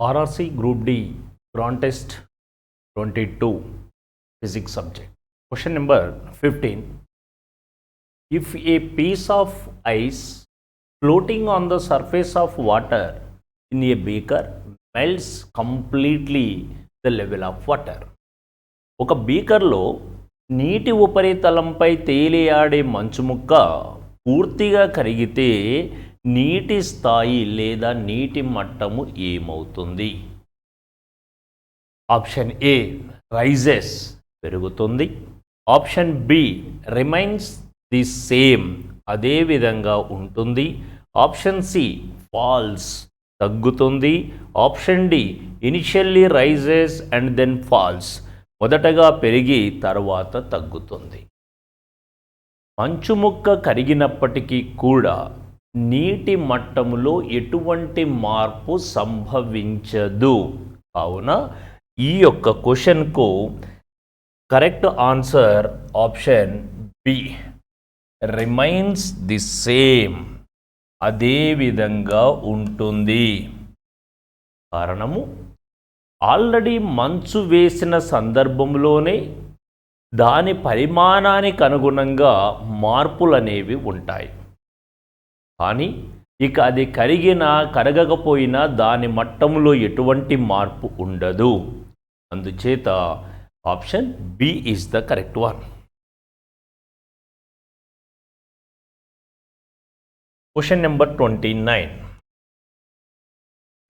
RRC Group D Grand Test 22 Physics subject. Question number 15. If a piece of ice floating on the surface of water in a beaker melts completely the level of water. ఒక బీకర్లో నీటి ఉపరితలంపై తేలియాడే మంచు ముక్క పూర్తిగా కరిగితే నీటి స్థాయి లేదా నీటి మట్టము ఏమవుతుంది? ఆప్షన్ ఏ రైజెస్ పెరుగుతుంది, option B remains the same అదే విధంగా ఉంటుంది, ఆప్షన్ సి ఫాల్స్ తగ్గుతుంది, option D initially rises and then falls మొదటగా పెరిగి తర్వాత తగ్గుతుంది. మంచు ముక్క కరిగినప్పటికీ కూడా నీటి మట్టములో ఎటువంటి మార్పు సంభవించదు. కావున ఈ యొక్క క్వశ్చన్కు correct answer option B remains the same అదే విధంగా ఉంటుంది. కారణము ఆల్రెడీ మంచు వేసిన సందర్భంలోనే దాని పరిమాణానికి అనుగుణంగా మార్పులు అనేవి ఉంటాయి. కానీ ఇక అది కరిగినా కరగకపోయినా దాని మట్టంలో ఎటువంటి మార్పు ఉండదు. అందుచేత option B is the correct one. Question number 29.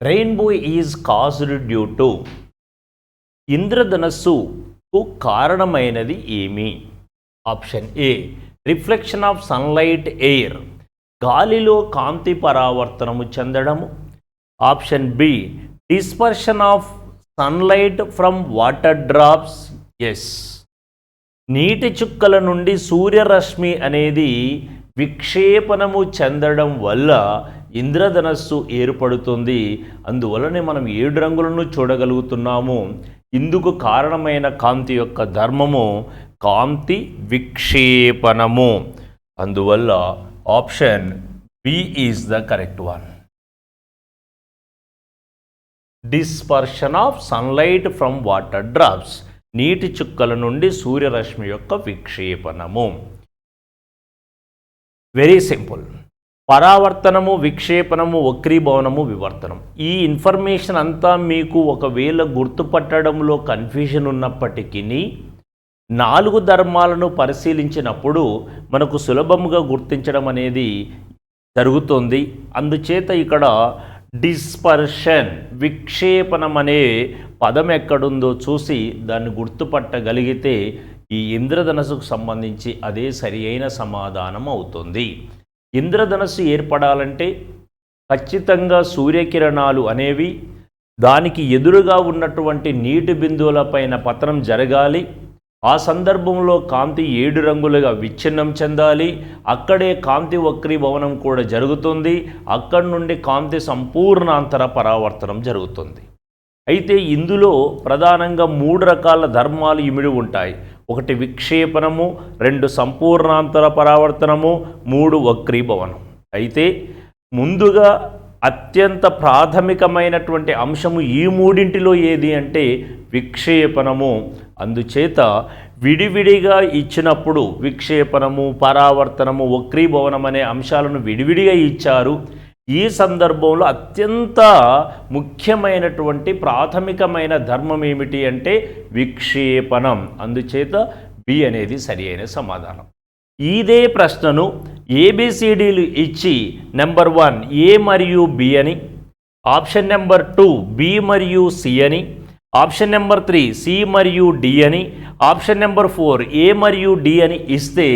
Rainbow is caused due to ఇంద్రధనస్సుకు కారణమైనది ఏమి? Option A reflection of sunlight air గాలిలో కాంతి పరావర్తనము చెందడము, option B dispersion of sunlight from water drops, yes నీటి చుక్కల నుండి సూర్యరశ్మి అనేది విక్షేపణము చెందడం వల్ల ఇంద్రధనస్సు ఏర్పడుతుంది. అందువలనే మనం 7 రంగులను చూడగలుగుతున్నాము. ఇందుకు కారణమైన కాంతి యొక్క ధర్మము కాంతి విక్షేపణము. అందువల్ల option B is the correct one. Dispersion of sunlight from water drops నీటి చుక్కల నుండి సూర్యరశ్మి యొక్క విక్షేపణము. Very simple. పరావర్తనము, విక్షేపణము, వక్రీభవనము, వివర్తనం. ఈ ఇన్ఫర్మేషన్ అంతా మీకు ఒకవేళ గుర్తుపట్టడంలో కన్ఫ్యూజన్ ఉన్నప్పటికీ 4 ధర్మాలను పరిశీలించినప్పుడు మనకు సులభంగా గుర్తించడం అనేది జరుగుతుంది. అందుచేత ఇక్కడ డిస్పర్షన్ విక్షేపణం అనే పదం ఎక్కడుందో చూసి దాన్ని గుర్తుపట్టగలిగితే ఈ ఇంద్రధనస్సుకు సంబంధించి అదే సరి అయిన సమాధానం అవుతుంది. ఇంద్రధనస్సు ఏర్పడాలంటే ఖచ్చితంగా సూర్యకిరణాలు అనేవి దానికి ఎదురుగా ఉన్నటువంటి నీటి బిందువులపైన పతనం జరగాలి. ఆ సందర్భంలో కాంతి 7 రంగులుగా విచ్ఛిన్నం చెందాలి. అక్కడే కాంతి వక్రీభవనం కూడా జరుగుతుంది. అక్కడి నుండి కాంతి సంపూర్ణాంతర పరావర్తనం జరుగుతుంది. అయితే ఇందులో ప్రధానంగా 3 రకాల ధర్మాలు ఇమిడి ఉంటాయి. 1 విక్షేపణము, 2 సంపూర్ణాంతర పరావర్తనము, 3 వక్రీభవనం. అయితే ముందుగా అత్యంత ప్రాథమికమైనటువంటి అంశము ఈ 3 ఏది అంటే విక్షేపణము. అందుచేత విడివిడిగా ఇచ్చినప్పుడు విక్షేపణము, పరావర్తనము, వక్రీభవనం అనే అంశాలను విడివిడిగా ఇచ్చారు. ఈ సందర్భంలో అత్యంత ముఖ్యమైనటువంటి ప్రాథమికమైన ధర్మం ఏమిటి అంటే విక్షేపణం. అందుచేత బి అనేది సరి అయిన సమాధానం. ఇదే ప్రశ్నను ఏబిసిడీలు ఇచ్చి నెంబర్ 1 ఏ మరియు బి అని, ఆప్షన్ నెంబర్ 2 బి మరియు సి అని, ఆప్షన్ నెంబర్ 3 సి మరియు డి అని, ఆప్షన్ నెంబర్ 4 ఏ మరియు డి అని ఇస్తే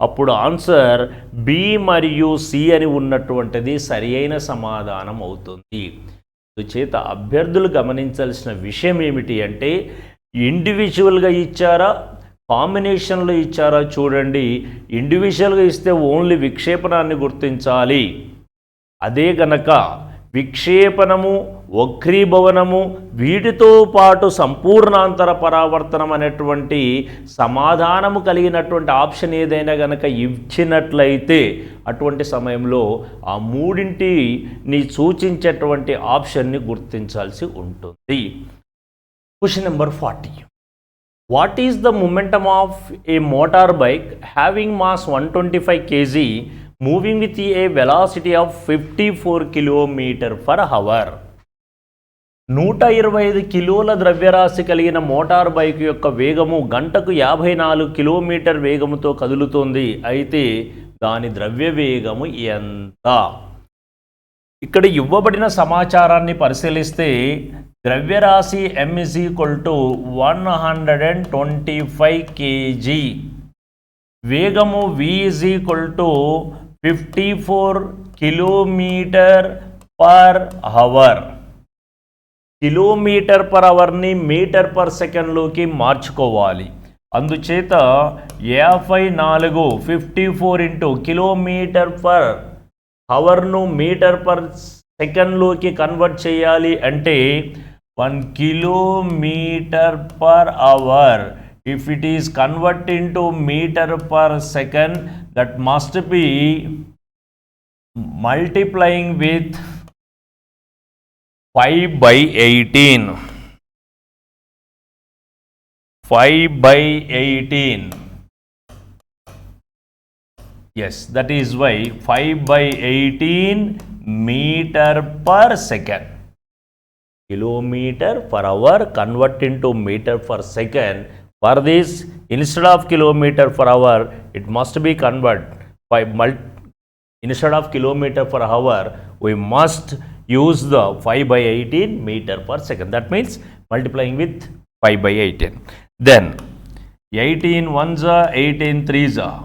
అప్పుడు ఆన్సర్ బి మరియు సి అని ఉన్నటువంటిది సరి అయిన సమాధానం అవుతుంది. అందుచేత అభ్యర్థులు గమనించాల్సిన విషయం ఏమిటి అంటే ఇండివిజువల్గా ఇచ్చారా కాంబినేషన్లో ఇచ్చారా చూడండి. ఇండివిజువల్గా ఇస్తే ఓన్లీ విక్షేపణాన్ని గుర్తించాలి. అదే గనక విక్షేపణము, వక్రీభవనము, వీటితో పాటు సంపూర్ణాంతర పరావర్తనం అనేటువంటి సమాధానము కలిగినటువంటి ఆప్షన్ ఏదైనా గనక ఇచ్చినట్లయితే అటువంటి సమయంలో ఆ మూడింటిని సూచించేటువంటి ఆప్షన్ని గుర్తించాల్సి ఉంటుంది. Question number 40. What is the momentum of a motorbike having mass 125 kg moving with a velocity of 54 km/h? 125 కిలోల ద్రవ్యరాశి కలిగిన మోటార్ బైక్ యొక్క వేగము గంటకు 54 కిలోమీటర్ వేగముతో కదులుతోంది. అయితే దాని ద్రవ్య వేగము ఎంత? ఇక్కడ ఇవ్వబడిన సమాచారాన్ని పరిశీలిస్తే ద్రవ్యరాశి m is equal to 125 kg, వేగము v is equal to 54 km/h. km/hని మీటర్/సెకండ్లోకి మార్చుకోవాలి. అందుచేత 54 54 ఇంటూ km/hను మీటర్/సెకండ్లోకి కన్వర్ట్ చేయాలి అంటే 1 km/h. If it is converted into meter/second, that must be multiplying with 5/18. 5/18. Yes, that is why 5/18 meter/second. km/h convert into meter/second. For this, instead of km/h, it must be converted by instead of km/h, we must use the 5/18 meter/second. That means multiplying with 5/18. Then 18 ones are 18 threes are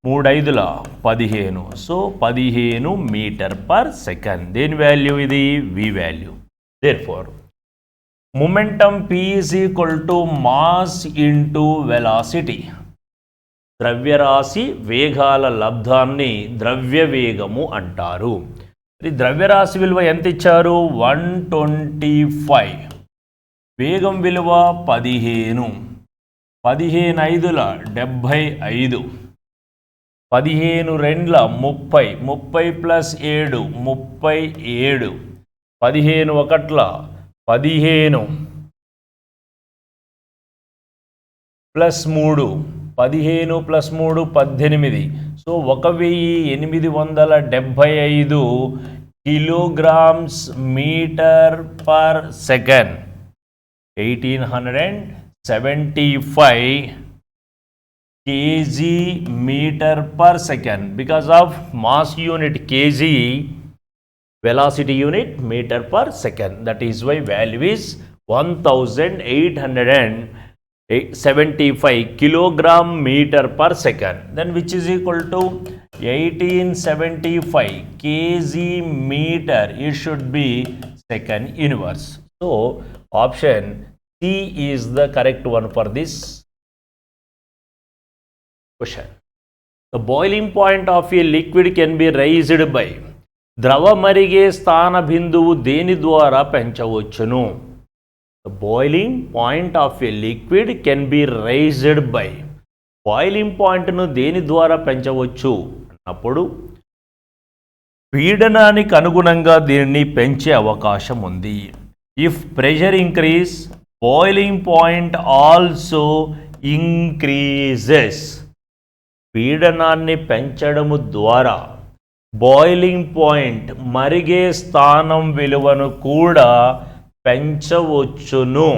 3 5 15. So 15 meter/second. Then value is the v value. Therefore, momentum P is equal to mass into velocity. ద్రవ్యరాశి వేగాల లబ్ధాన్ని ద్రవ్య వేగము అంటారు. ఈ ద్రవ్యరాశి విలువ ఎంత ఇచ్చారు? 125. వేగం విలువ 15. 15 5 75. 15 2 30. 30 plus 7 37. 15 1 15 plus 3 15 plus 3 18. So 1875 kilograms metre second. 1875 kg meter/second. Because of mass unit kg, velocity unit meter/second. That is why value is 1875 kilogram meter/second. Then which is equal to 1875 kg meter. It should be second inverse. So option C is the correct one for this question. The boiling point of a liquid can be raised by. ద్రవ మరిగే స్థాన బిందువు దేని ద్వారా పెంచవచ్చును? The boiling point of a liquid can be raised by. Boiling పాయింట్ను దేని ద్వారా పెంచవచ్చు అన్నప్పుడు పీడనానికి అనుగుణంగా దీనిని పెంచే అవకాశం ఉంది. If pressure increase, boiling point also increases. పీడనాన్ని పెంచడము ద్వారా బాయిలింగ్ పాయింట్ మరిగే స్థానం విలువను కూడా పెంచవచ్చును.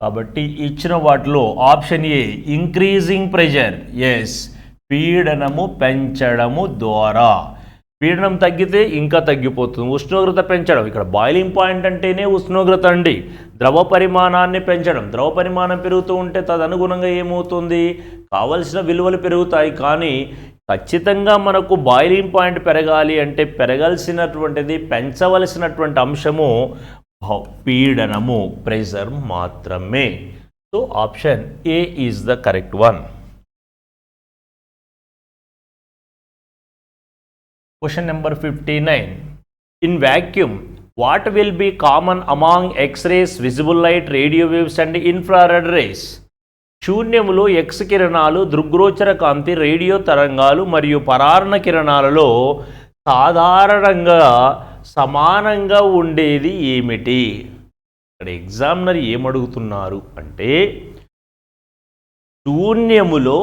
కాబట్టి ఇచ్చిన వాటిలో option A increasing pressure. Yes, పీడనము పెంచడము ద్వారా. పీడనం తగ్గితే ఇంకా తగ్గిపోతుంది. ఉష్ణోగ్రత పెంచడం, ఇక్కడ బాయిలింగ్ పాయింట్ అంటేనే ఉష్ణోగ్రత అండి. ద్రవ పరిమాణాన్ని పెంచడం, ద్రవ పరిమాణం పెరుగుతూ ఉంటే తదనుగుణంగా ఏమవుతుంది? కావలసిన విలువలు పెరుగుతాయి. కానీ ఖచ్చితంగా మనకు బాయిలింగ్ పాయింట్ పెరగాలి అంటే పెరగాల్సినటువంటిది, పెంచవలసినటువంటి అంశము పీడనము, ప్రెషర్ మాత్రమే. So option A is the correct one. Question number 59. In vacuum what will be common among X rays, visible light, radio waves and infrared rays? శూన్యములో ఎక్స్ కిరణాలు, దృగ్గోచర కాంతి, రేడియో తరంగాలు మరియు పరాన్న కిరణాలలో సాధారణంగా సమానంగా ఉండేది ఏమిటి? ఇక్కడ ఎగ్జామినర్ ఏమడుగుతున్నారు అంటే శూన్యములో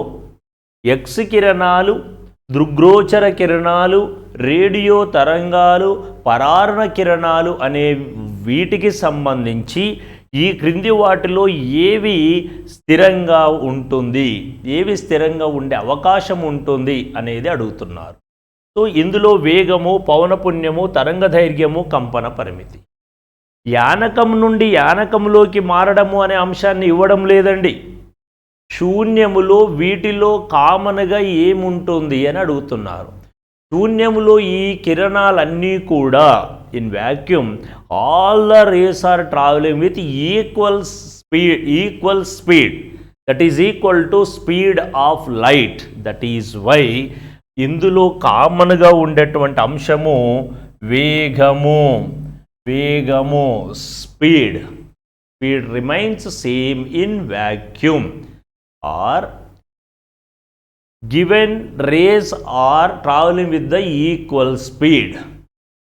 ఎక్స్ కిరణాలు, దృగ్గోచర కిరణాలు, రేడియో తరంగాలు, పరాన్న కిరణాలు అనే వీటికి సంబంధించి ఈ క్రింది వాటిలో ఏవి స్థిరంగా ఉంటుంది, ఏవి స్థిరంగా ఉండే అవకాశం ఉంటుంది అనేది అడుగుతున్నారు. సో ఇందులో వేగము, పౌనపున్యము, తరంగదైర్ఘ్యము, కంపన పరిమితి. యానకం నుండి యానకంలోకి మారడము అనే అంశాన్ని ఇవ్వడం లేదండి. శూన్యములో వీటిలో కామన్గా ఏముంటుంది అని అడుగుతున్నారు. శూన్యములో ఈ కిరణాలన్నీ కూడా in vacuum all the rays are travelling with equal speed that is equal to speed of light. That is why ఇందులో కామన్గా ఉండేటువంటి అంశము వేగము. Speed remains same in vacuum or given rays are traveling with the equal speed.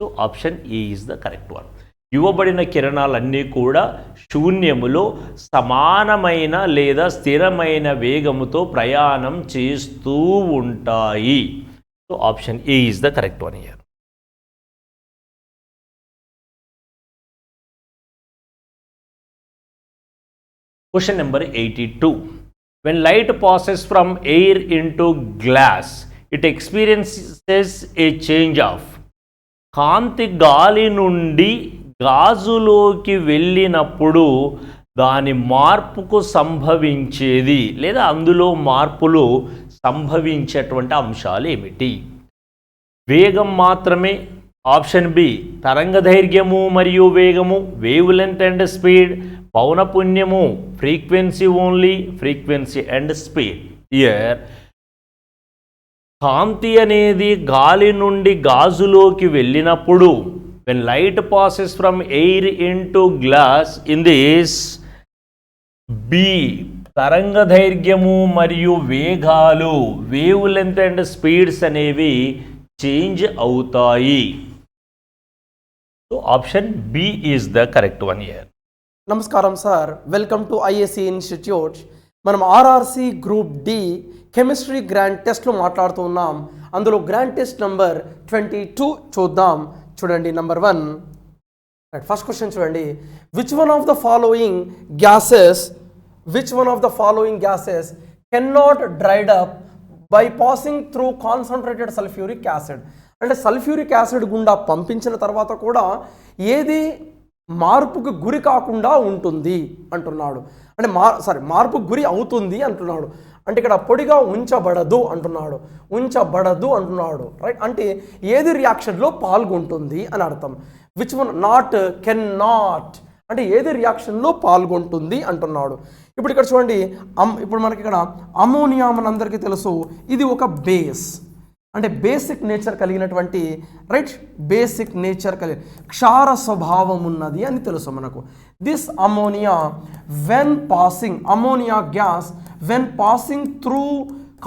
So option E is the correct one. ఇవ్వబడిన కిరణాలన్నీ కూడా శూన్యములో సమానమైన లేదా స్థిరమైన వేగముతో ప్రయాణం చేస్తూ ఉంటాయి. So option A is the correct one here. Question number 82. When light passes from air into glass, it experiences a change of. కాంతి గాలి నుండి గాజులోకి వెళ్ళినప్పుడు దాని మార్పుకు సంభవించేది లేదా అందులో మార్పులు సంభవించేటువంటి అంశాలు ఏమిటి? వేగం మాత్రమే. ఆప్షన్ బి తరంగదైర్ఘ్యము మరియు వేగము, వేవ్ లెంత్ అండ్ స్పీడ్. పౌనపున్యము frequency only, frequency and speed. Here కాంతి అనేది గాలి నుండి గాజులోకి వెళ్ళినప్పుడు when light passes from air into glass in this B తరంగదైర్ఘ్యము మరియు వేగాలు, వేవ్ లెంత్ అండ్ స్పీడ్స్ అనేవి చేంజ్ అవుతాయి. So option B is the correct one here. నమస్కారం sir, welcome to IAC institute. మనం RRC group D chemistry grand టెస్ట్లో మాట్లాడుతూ ఉన్నాం. అందులో గ్రాండ్ టెస్ట్ నంబర్ 22 చూద్దాం. చూడండి నంబర్ 1 ఫస్ట్ క్వశ్చన్ చూడండి. Which one of the following gases can not dried up by passing through concentrated sulphuric acid? అంటే sulphuric acid గుండా పంపించిన తర్వాత కూడా ఏది మార్పుకు గురి కాకుండా ఉంటుంది అంటున్నాడు. అంటే మార్పుకు గురి అవుతుంది అంటున్నాడు. అంటే ఇక్కడ పొడిగా ఉంచబడదు అంటున్నాడు. రైట్, అంటే ఏది రియాక్షన్లో పాల్గొంటుంది అని అర్థం. Which one not can not అంటే ఏది రియాక్షన్లో పాల్గొంటుంది అంటున్నాడు. ఇప్పుడు ఇక్కడ చూడండి, ఇప్పుడు మనకి ఇక్కడ అమోనియా మనందరికీ తెలుసు, ఇది ఒక బేస్. అంటే బేసిక్ నేచర్ కలిగినటువంటి క్షార స్వభావం ఉన్నది అని తెలుసు మనకు. This ammonia ammonia gas when passing through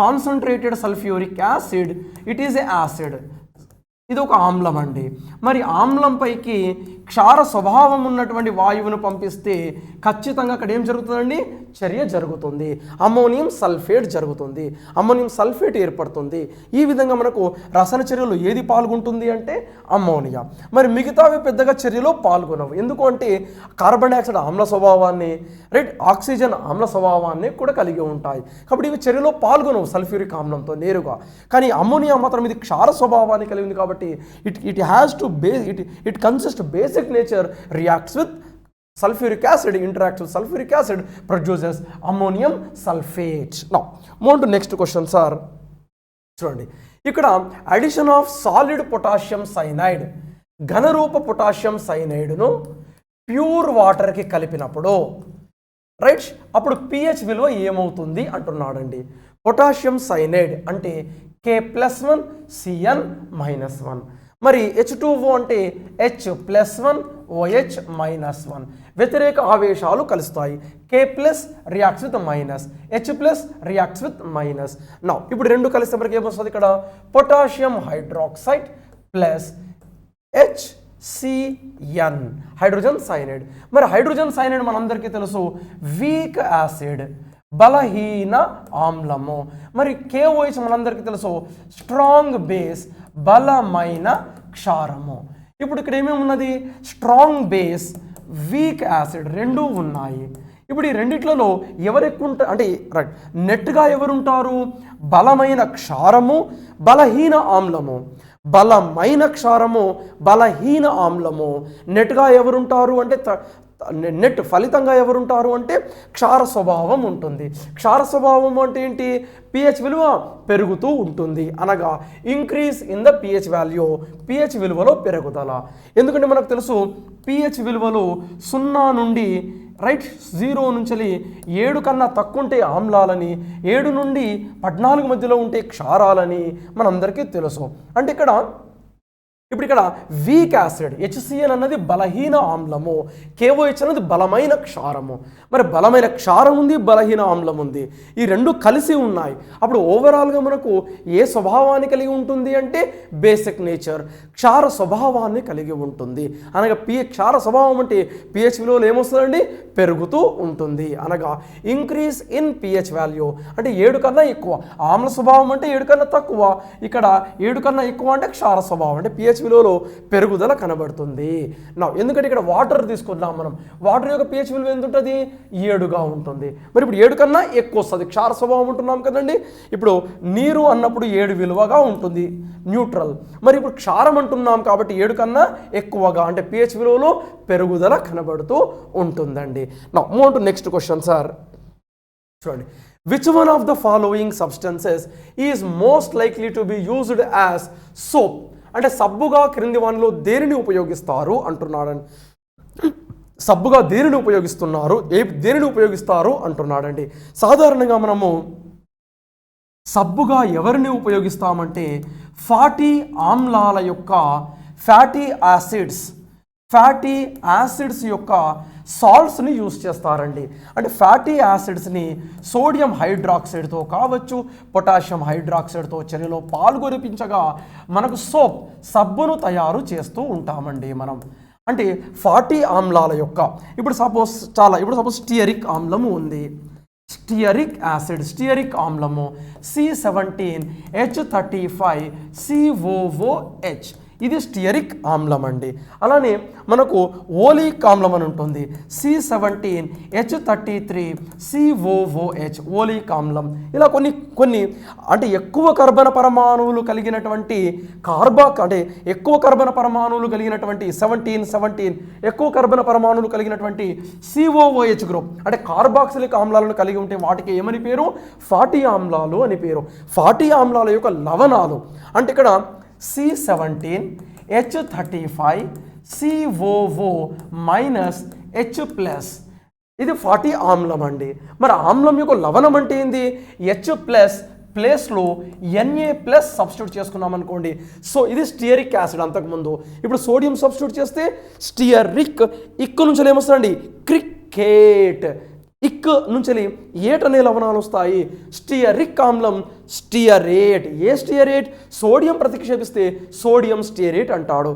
concentrated sulphuric acid it is a acid. ఇది ఒక ఆమ్లం అండి. మరి ఆమ్లం పైకి క్షార స్వభావం ఉన్నటువంటి వాయువును పంపిస్తే ఖచ్చితంగా అక్కడ ఏం జరుగుతుందండి? చర్య జరుగుతుంది. అమ్మోనియం సల్ఫేట్ జరుగుతుంది, అమ్మోనియం సల్ఫేట్ ఏర్పడుతుంది. ఈ విధంగా మనకు రసాయన చర్యలో ఏది పాల్గొంటుంది అంటే అమ్మోనియా. మరి మిగతావి పెద్దగా చర్యలో పాల్గొనవు. ఎందుకు అంటే కార్బన్ డైఆక్సైడ్ ఆమ్ల స్వభావాన్ని, ఆక్సిజన్ ఆమ్ల స్వభావాన్ని కూడా కలిగి ఉంటాయి. కాబట్టి ఇవి చర్యలో పాల్గొనవు సల్ఫ్యూరిక్ ఆమ్లంతో నేరుగా. కానీ అమ్మోనియా మాత్రం ఇది క్షార స్వభావాన్ని కలిగి ఉంది కాబట్టి it consists basic nature, reacts with sulfuric acid, interacts with sulfuric acid, produces ammonium sulfate. Now move to next question sir. చూడండి, ఇక్కడ addition of solid potassium cyanide, ఘనరూప పొటాషియం సైనైడ్ను ప్యూర్ వాటర్కి కలిపినప్పుడు రైట్ అప్పుడు pH విలువ ఏమవుతుంది అంటున్నాడండి. పొటాషియం సైనైడ్ అంటే K+1 Cn-1. మరి H2O అంటే H+1 OH -1 వ్యతిరేక ఆవేశాలు కలుస్తాయి. K+ reacts with minus, H+ reacts with minus. నా ఇప్పుడు రెండు కలిస్తే మనకి ఏమొస్తుంది ఇక్కడ potassium hydroxide plus HCN hydrogen cyanide. మరి హైడ్రోజన్ సైనైడ్ మనందరికీ తెలుసు వీక్ యాసిడ్, బలహీన ఆమ్లము. మరి KOH మనందరికీ తెలుసు స్ట్రాంగ్ బేస్, బలమైన క్షారము. ఇప్పుడు ఇక్కడ ఏమేమి ఉన్నది స్ట్రాంగ్ బేస్, వీక్ యాసిడ్ రెండూ ఉన్నాయి. ఇప్పుడు ఈ రెండిట్లలో ఎవరు ఎక్కువ ఉంటారు అంటే రైట్ నెట్గా ఎవరుంటారు బలమైన క్షారము, బలహీన ఆమ్లము. బలమైన క్షారము, బలహీన ఆమ్లము నెట్గా ఎవరుంటారు అంటే నెట్ ఫలితంగా ఎవరుంటారు అంటే క్షార స్వభావం ఉంటుంది. క్షార స్వభావం అంటే ఏంటి pH విలువ పెరుగుతూ ఉంటుంది అనగా increase in the pH value, pH విలువలో పెరుగుదల. ఎందుకంటే మనకు తెలుసు pH విలువలు 0 నుండి రైట్ 0 నుంచి 7 కన్నా తక్కువ ఉంటే ఆమ్లాలని, 7 నుండి 14 మధ్యలో ఉంటే క్షారాలని మనందరికీ తెలుసు. అంటే ఇప్పుడు ఇక్కడ వీక్ యాసిడ్ HCN అన్నది బలహీన ఆమ్లము, KOH అన్నది బలమైన క్షారము. మరి బలమైన క్షారం ఉంది, బలహీన ఆమ్లం ఉంది, ఈ రెండు కలిసి ఉన్నాయి. అప్పుడు ఓవరాల్గా మనకు ఏ స్వభావాన్ని కలిగి ఉంటుంది అంటే బేసిక్ నేచర్, క్షార స్వభావాన్ని కలిగి ఉంటుంది. అనగా క్షార స్వభావం అంటే pH విలువలు ఏమొస్తుందండి పెరుగుతూ ఉంటుంది. అనగా ఇంక్రీజ్ ఇన్ pH వాల్యూ అంటే 7 కన్నా ఎక్కువ. ఆమ్ల స్వభావం అంటే 7 కన్నా తక్కువ, ఇక్కడ 7 కన్నా ఎక్కువ అంటే క్షార స్వభావం అంటే pH విలువలో పెరుగుదల కనబడుతుంది. నా ఎందుకంటే ఇక్కడ వాటర్ తీసుకుందాం మనం, వాటర్ యొక్క pH విలువ ఎంత ఉంటుంది 7గా ఉంటుంది. మరి ఇప్పుడు 7 కన్నా ఎక్కువ వస్తుంది, క్షార స్వభావం ఉంటున్నాం కదండి. ఇప్పుడు నీరు అన్నప్పుడు 7 విలువగా ఉంటుంది న్యూట్రల్. మరి ఇప్పుడు క్షారం అంటున్నాం కాబట్టి 7 కన్నా ఎక్కువగా అంటే pH విలువలో పెరుగుదల కనబడుతూ ఉంటుందండి. నా move to next question sir. చూడండి, which one of the following substances is most likely to be used as soap అంటే సబ్బుగా క్రింది వానిలో దేనిని ఉపయోగిస్తారు అంటున్నాడండి. సబ్బుగా దేనిని ఉపయోగిస్తున్నారు, దేనిని ఉపయోగిస్తారు అంటున్నాడండి. సాధారణంగా మనము సబ్బుగా ఎవరిని ఉపయోగిస్తామంటే ఫ్యాటీ ఆమ్లాల యొక్క ఫ్యాటీ యాసిడ్స్ యొక్క సాల్ట్స్ని యూస్ చేస్తారండి. అంటే ఫ్యాటీ యాసిడ్స్ని సోడియం హైడ్రాక్సైడ్తో కావచ్చు, పొటాషియం హైడ్రాక్సైడ్తో చర్యలో పాల్గొనిపించగా మనకు సబ్బును తయారు చేస్తూ ఉంటామండి మనం. అంటే ఫ్యాటీ ఆమ్లాల యొక్క ఇప్పుడు సపోజ్ స్టియరిక్ ఆమ్లము ఉంది, స్టియరిక్ ఆమ్లము C17H35COOH ఇది స్టియరిక్ ఆమ్లం అండి. అలానే మనకు ఓలిక్ ఆమ్లం అని ఉంటుంది C17H33COOH ఓలిక్ ఆమ్లం. ఇలా కొన్ని అంటే ఎక్కువ కర్బన పరమాణువులు కలిగినటువంటి ఎక్కువ కర్బన పరమాణువులు కలిగినటువంటి 17 ఎక్కువ కర్బన పరమాణువులు కలిగినటువంటి COOH గ్రూప్ అంటే కార్బాక్సిలిక్ ఆమ్లాలను కలిగి ఉంటే వాటికి ఏమని పేరు ఫ్యాటీ ఆమ్లాలు అని పేరు. ఫ్యాటీ ఆమ్లాల యొక్క లవణాలు అంటే ఇక్కడ C17H35COO-H+, ఇది ఫ్యాటీ ఆమ్లం అండి. మరి ఆమ్లం యొక్క లవణం అంటే ఏంది H+ ప్లేస్లో Na+ సబ్స్టిట్యూట్ చేసుకున్నాం అనుకోండి. సో ఇది స్టియరిక్ యాసిడ్ అంతకుముందు. ఇప్పుడు సోడియం సబ్స్టిట్యూట్ చేస్తే స్టియరిక్, ఇక్కు నుంచి ఏమొస్తుందండి క్రికేట్, ఇక్ నుంచి ఏట్ అనే లవణాలు వస్తాయి. స్టియరిక్ ఆమ్లం స్టియరేట్. ఏ స్టియరేట్ సోడియం ప్రతిక్షేపిస్తే సోడియం స్టియరేట్ అంటారు.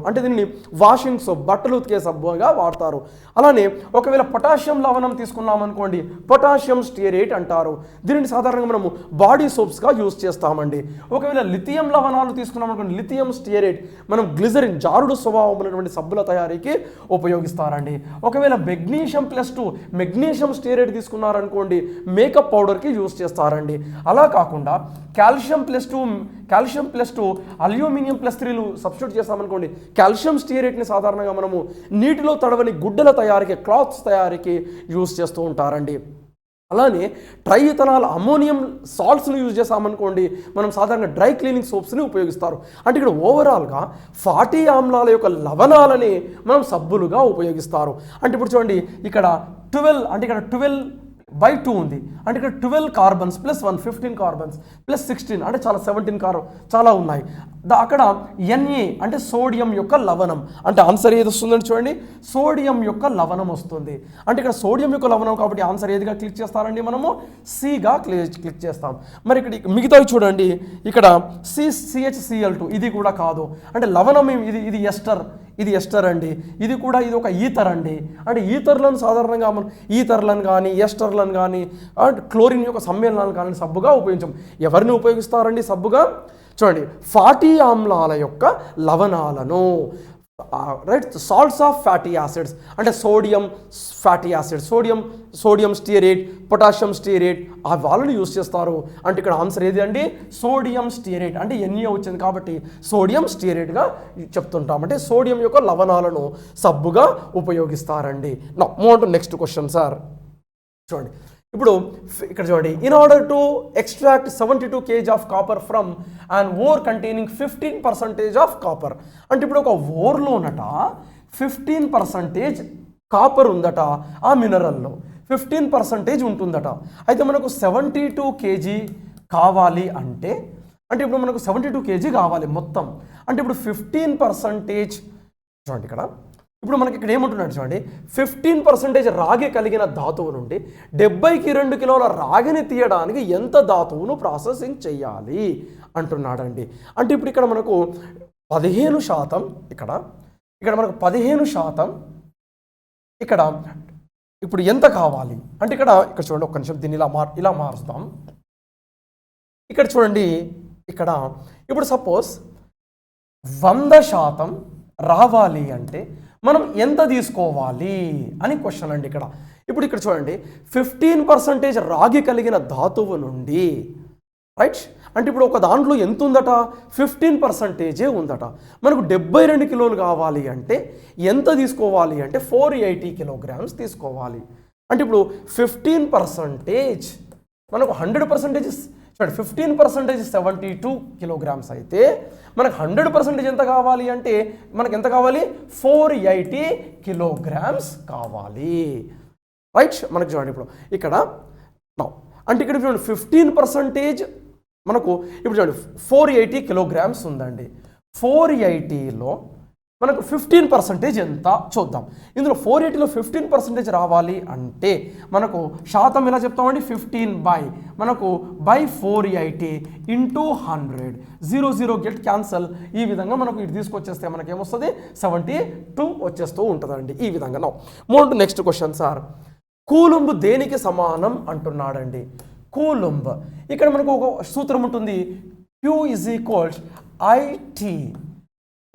అంటే దీనిని వాషింగ్ సోప్ బట్టలు ఉతికే సబ్బుగా వాడతారు. అలానే ఒకవేళ పొటాషియం లవణం తీసుకున్నాం అనుకోండి పొటాషియం స్టియరేట్ అంటారు. దీనిని సాధారణంగా మనము బాడీ సోప్స్గా యూజ్ చేస్తామండి. ఒకవేళ లిథియం లవణాలు తీసుకున్నాం అనుకోండి లిథియం స్టియరేట్ మనం గ్లిజరిన్ జారుడు స్వభావం ఉన్నటువంటి సబ్బుల తయారీకి ఉపయోగిస్తారండి. ఒకవేళ మెగ్నీషియం స్టియరేట్ తీసుకున్నారనుకోండి మేకప్ పౌడర్కి యూజ్ చేస్తారండి. అలా కాకుండా calcium plus two aluminium +3 substitute చేస్తామనుకోండి కాల్షియం స్టియరేట్ని సాధారణంగా మనము నీటిలో తడవని గుడ్డల తయారీకి క్లాత్స్ తయారీకి యూజ్ చేస్తూ ఉంటారండి. అలానే ట్రైఇథనాల్ అమోనియం సాల్ట్స్ని యూజ్ చేస్తామనుకోండి మనం సాధారణంగా డ్రై క్లీనింగ్ సోప్స్ని ఉపయోగిస్తారు. అంటే ఇక్కడ ఓవరాల్గా ఫ్యాటీ ఆమ్లాల యొక్క లవణాలని మనం సబ్బులుగా ఉపయోగిస్తారు. అంటే ఇప్పుడు చూడండి ఇక్కడ 12/2 ఉంది. అంటే ఇక్కడ 12 కార్బన్స్ +1 15 కార్బన్స్ +16 అంటే చాలా 17 చాలా ఉన్నాయి. అక్కడ Na అంటే సోడియం యొక్క లవణం, అంటే ఆన్సర్ ఏది వస్తుందని చూడండి, సోడియం యొక్క లవణం వస్తుంది. అంటే ఇక్కడ సోడియం యొక్క లవణం కాబట్టి ఆన్సర్ ఏదిగా క్లిక్ చేస్తారండి, మనము సిగా క్లిక్ చేస్తాం. మరి ఇక్కడ మిగతావి చూడండి, ఇక్కడ CHCl2 ఇది కూడా కాదు, అంటే లవణం ఇది ఎస్టర్, ఇది ఎస్టర్ అండి, ఇది కూడా ఇది ఒక ఈథర్ అండి. అంటే ఈథర్లను సాధారణంగా మనం ఈథర్లను కానీ ఎస్టర్లను కానీ క్లోరిన్ యొక్క సమ్మేళనాలను కానీ సబ్బుగా ఉపయోగించాం. ఎవరిని ఉపయోగిస్తారండి సబ్బుగా? చూడండి, ఫ్యాటీ ఆమ్లాల యొక్క లవణాలను, right, salts of fatty acids అంటే sodium fatty acid, sodium stearate, potassium stearate, ఆ వాళ్ళని యూస్ చేస్తారు. అంటే ఇక్కడ ఆన్సర్ ఏది అండి, సోడియం స్టియరేట్, అంటే Na వచ్చింది కాబట్టి సోడియం స్టియరేట్గా చెప్తుంటాం. అంటే సోడియం యొక్క లవణాలను సబ్బుగా ఉపయోగిస్తారండి. నా మోర్ నెక్స్ట్ క్వశ్చన్ సార్. చూడండి ఇప్పుడు ఇక్కడ చూడండి, in order to extract 72 kg of copper from and ore containing 15% of copper. అంటే ఇప్పుడు ఒక ఓర్లోనట 15% కాపర్ ఉందట, ఆ మినరల్లో 15% ఉంటుందట. అయితే మనకు 72 kg కావాలి అంటే ఇప్పుడు మనకు 72 kg కావాలి మొత్తం. అంటే ఇప్పుడు 15% చూడండి ఇక్కడ, ఇప్పుడు మనకి ఇక్కడ ఏమంటున్నాడు చూడండి, 15% రాగి కలిగిన ధాతువు నుండి 72 కిలోల రాగిని తీయడానికి ఎంత ధాతువును ప్రాసెసింగ్ చేయాలి అంటున్నాడండి. అంటే ఇప్పుడు ఇక్కడ మనకు 15%, ఇక్కడ మనకు 15%, ఇక్కడ ఇప్పుడు ఎంత కావాలి అంటే ఇక్కడ చూడండి, ఒక్క నిమిషం దీన్ని ఇలా మారుస్తాం. ఇక్కడ చూడండి, ఇక్కడ ఇప్పుడు సపోజ్ 100% రావాలి అంటే మనం ఎంత తీసుకోవాలి అని క్వశ్చన్ అండి ఇక్కడ. ఇక్కడ చూడండి, 15% రాగి కలిగిన ధాతువు నుండి, రైట్, అంటే ఇప్పుడు ఒక దాంట్లో ఎంత ఉందట, 15% ఉందట. మనకు 72 కిలోలు కావాలి అంటే ఎంత తీసుకోవాలి అంటే 480 కిలోగ్రామ్స్ తీసుకోవాలి. అంటే ఇప్పుడు 15% మనకు 100% చూడండి, 15% 72 కిలోగ్రామ్స్ అయితే మనకు 100% ఎంత కావాలి అంటే మనకు ఎంత కావాలి, 480 కిలోగ్రామ్స్ కావాలి, రైట్. మనకు చూడండి ఇప్పుడు ఇక్కడ అంటే ఇక్కడ చూడండి 15% మనకు ఇప్పుడు చూడండి 480 కిలోగ్రామ్స్ ఉందండి. 480లో మనకు 15% ఎంత చూద్దాం. ఇందులో 480లో 15% రావాలి అంటే మనకు శాతం ఎలా చెప్తామండి, 15 మనకు బై 480 ఇంటూ 100, 0 గెట్ క్యాన్సల్. ఈ విధంగా మనకు ఇటు తీసుకొచ్చేస్తే మనకి ఏమొస్తుంది, 72 వచ్చేస్తూ ఉంటుందండి. ఈ విధంగా more next question sir. Coulomb దేనికి సమానం అంటున్నాడండి. కూలుంబ్ ఇక్కడ మనకు ఒక సూత్రం ఉంటుంది, Q = IT.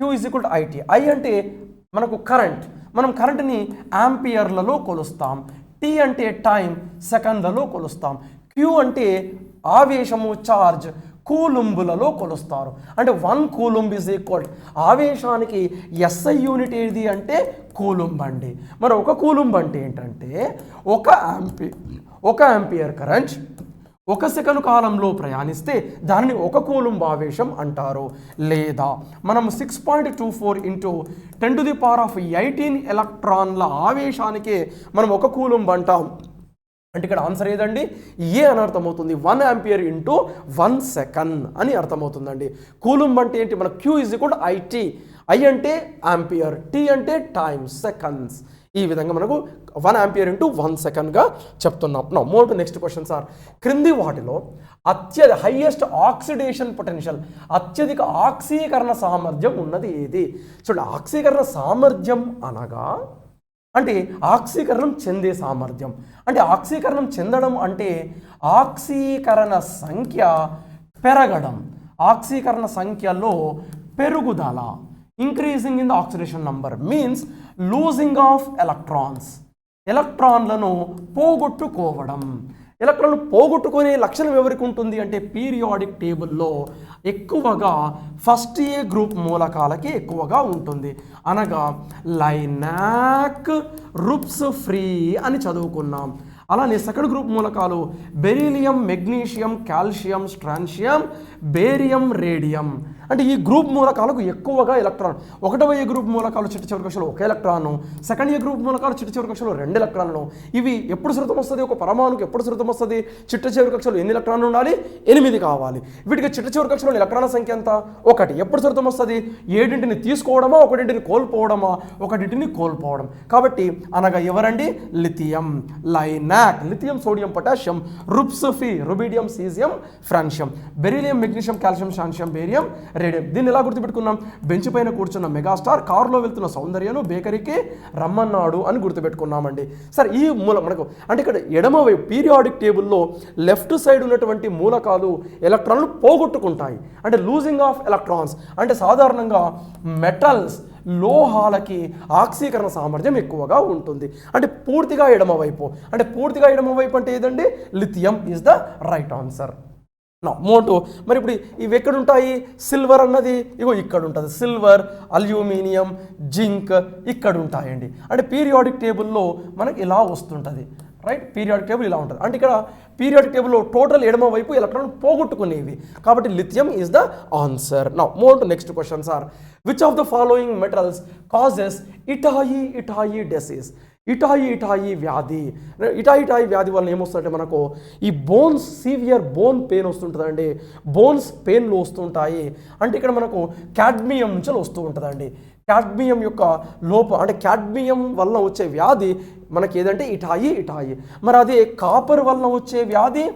Q = IT. I అంటే మనకు కరెంట్, మనం కరెంట్ని యాంపియర్లలో కొలుస్తాం. T అంటే టైం, సెకండ్లలో కొలుస్తాం. Q అంటే ఆవేశము, ఛార్జ్, కూలుంబులలో కొలుస్తారు. అంటే 1 కూలుంబ్ = ఆవేశానికి SI యూనిట్ ఏది అంటే కూలుంబ్ అండి. మరి ఒక కూలుంబ్ అంటే ఏంటంటే ఒక యాంపియర్ కరెంట్ 1 సెకను కాలంలో ప్రయాణిస్తే దానిని 1 కూలుంబ్ ఆవేశం అంటారు. లేదా మనం 6.24 × 10⁻18 ఎలక్ట్రాన్ల ఆవేశానికే మనం 1 కూలుంబ్ అంటాం. అంటే ఇక్కడ ఆన్సర్ ఏదండి, ఏ అని అర్థమవుతుంది, 1 ఆంపియర్ × 1 సెకండ్ అని అర్థమవుతుందండి. కూలుంబ్ అంటే ఏంటి, మన Q = IT. I అంటే ఆంపియర్, T అంటే టైం, సెకండ్స్. ఈ విధంగా మనకు 1 ఆంపియర్ × 1 సెకండ్గా చెప్తున్నాం. More to next question sir. క్రింది వాటిలో హైయెస్ట్ ఆక్సిడేషన్ పొటెన్షియల్, అత్యధిక ఆక్సీకరణ సామర్థ్యం ఉన్నది ఏది? చూడండి, ఆక్సీకరణ సామర్థ్యం అనగా అంటే ఆక్సీకరణం చెందే సామర్థ్యం. అంటే ఆక్సీకరణం చెందడం అంటే ఆక్సీకరణ సంఖ్య పెరగడం, ఆక్సీకరణ సంఖ్యలో పెరుగుదల. Increasing in the oxidation number means losing of electrons, ఎలక్ట్రాన్లను పోగొట్టుకోవడం. ఎలక్ట్రాన్లు పోగొట్టుకునే లక్షణం ఎవరికి ఉంటుంది అంటే పీరియాడిక్ టేబుల్లో ఎక్కువగా ఫస్ట్ ఏ గ్రూప్ మూలకాలకి ఎక్కువగా ఉంటుంది. అనగా లైనాక్, రుప్స్ ఫ్రీ అని చదువుకున్నాం. అలానే సెకండ్ గ్రూప్ మూలకాలు beryllium, magnesium, calcium, strontium, barium, radium. అంటే ఈ గ్రూప్ మూలకాలకు ఎక్కువగా ఎలక్ట్రాన్, 1వ ఏ గ్రూప్ మూలకాలు చిట్ట చివరి కక్షలో 1 ఎలక్ట్రాను, 2nd ఏ గ్రూప్ మూలకాలు చిట్ట చివరి కక్షలో 2 ఎలక్ట్రాన్లు. ఇవి ఎప్పుడు శృతం వస్తుంది? ఒక పరమాణుకి ఎప్పుడు శృతం వస్తుంది? చిట్ట చివరి కక్షలో ఎన్ని ఎలక్ట్రాన్లు ఉండాలి? 8 కావాలి. వీటికి చిట్ట చివరి కక్షలో ఎలక్ట్రాన్ల సంఖ్య ఎంత? 1. ఎప్పుడు శృతం వస్తుంది? 7ని తీసుకోవడమా, 1ని కోల్పోవడమా? 1ని కోల్పోవడం. కాబట్టి అనగా ఎవరండి? లిథియం, లైనాక్, లిథియం, సోడియం, పొటాషియం, రుబ్సఫీ, rubidium, caesium, francium, beryllium, magnesium, calcium, శాన్షియం, బేరియం, రేడియం. దీన్ని ఎలా గుర్తుపెట్టుకున్నాం? బెంచ్ పైన కూర్చున్న మెగాస్టార్ కారులో వెళ్తున్న సౌందర్యను బేకరీకి రమ్మన్నాడు అని గుర్తుపెట్టుకున్నామండి. సరే, ఈ మనకు అంటే ఇక్కడ ఎడమవైపు పీరియాడిక్ టేబుల్లో లెఫ్ట్ సైడ్ ఉన్నటువంటి మూలకాలు ఎలక్ట్రాన్లు పోగొట్టుకుంటాయి. అంటే లూజింగ్ ఆఫ్ ఎలక్ట్రాన్స్. అంటే సాధారణంగా మెటల్స్, లోహాలకి ఆక్సీకరణ సామర్థ్యం ఎక్కువగా ఉంటుంది. అంటే పూర్తిగా ఎడమవైపు. అంటే పూర్తిగా ఎడమవైపు అంటే ఏదండి? Lithium is the right answer. మోటో. మరి ఇప్పుడు ఇవి ఎక్కడ ఉంటాయి? సిల్వర్ అన్నది ఇగో ఇక్కడ ఉంటుంది. సిల్వర్, అల్యూమినియం, జింక్ ఇక్కడ ఉంటాయండి. అంటే పీరియాడిక్ టేబుల్లో మనకి ఇలా వస్తుంటుంది. రైట్, పీరియాడిక్ టేబుల్ ఇలా ఉంటుంది. అంటే ఇక్కడ పీరియాడిక్ టేబుల్లో టోటల్ ఎడమ వైపు ఎలక్ట్రాన్ పోగొట్టుకునేవి. కాబట్టి lithium is the answer. Move to next question sir. Which of the following metals causes Itai disease? Itai వ్యాధి. ఇటాయి వ్యాధి వల్ల ఏమొస్తుందంటే మనకు ఈ బోన్స్, సీవియర్ బోన్ పెయిన్ వస్తుంటుందండి. బోన్స్ పెయిన్లు వస్తుంటాయి. అంటే ఇక్కడ మనకు క్యాడ్మియం నుంచి వస్తూ ఉంటుందండి. క్యాడ్మియం యొక్క అంటే క్యాడ్మియం వలన వచ్చే వ్యాధి మనకి ఏదంటే ఇటాయి. మరి అదే కాపర్ వలన వచ్చే వ్యాధి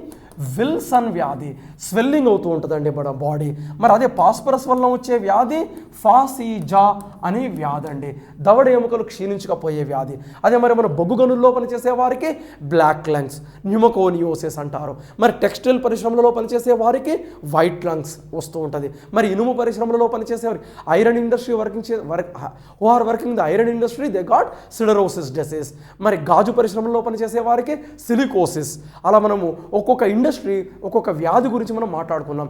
విల్సన్ వ్యాధి. స్వెల్లింగ్ అవుతూ ఉంటుందండి మన బాడీ. మరి అదే పాస్పరస్ వలన వచ్చే వ్యాధి ఫాసిజా అనే వ్యాధి అండి. దవడ ఎముకలు క్షీణించకపోయే వ్యాధి. అదే మరి మన బొగ్గు గనుల్లో పనిచేసే వారికి బ్లాక్ లంగ్స్, న్యూమోకోనియోసిస్ అంటారు. మరి టెక్స్టైల్ పరిశ్రమలలో పనిచేసే వారికి వైట్ లంగ్స్ వస్తూ ఉంటుంది. మరి ఇనుము పరిశ్రమలలో పనిచేసే వారికి, iron industry who are working the iron industry, they got siderosis disease. మరి గాజు పరిశ్రమలో పనిచేసే వారికి సిలికోసిస్. అలా మనము ఒక్కొక్క ఇండస్ట్రీ, ఒక్కొక్క వ్యాధి గురించి మనం మాట్లాడుకున్నాం.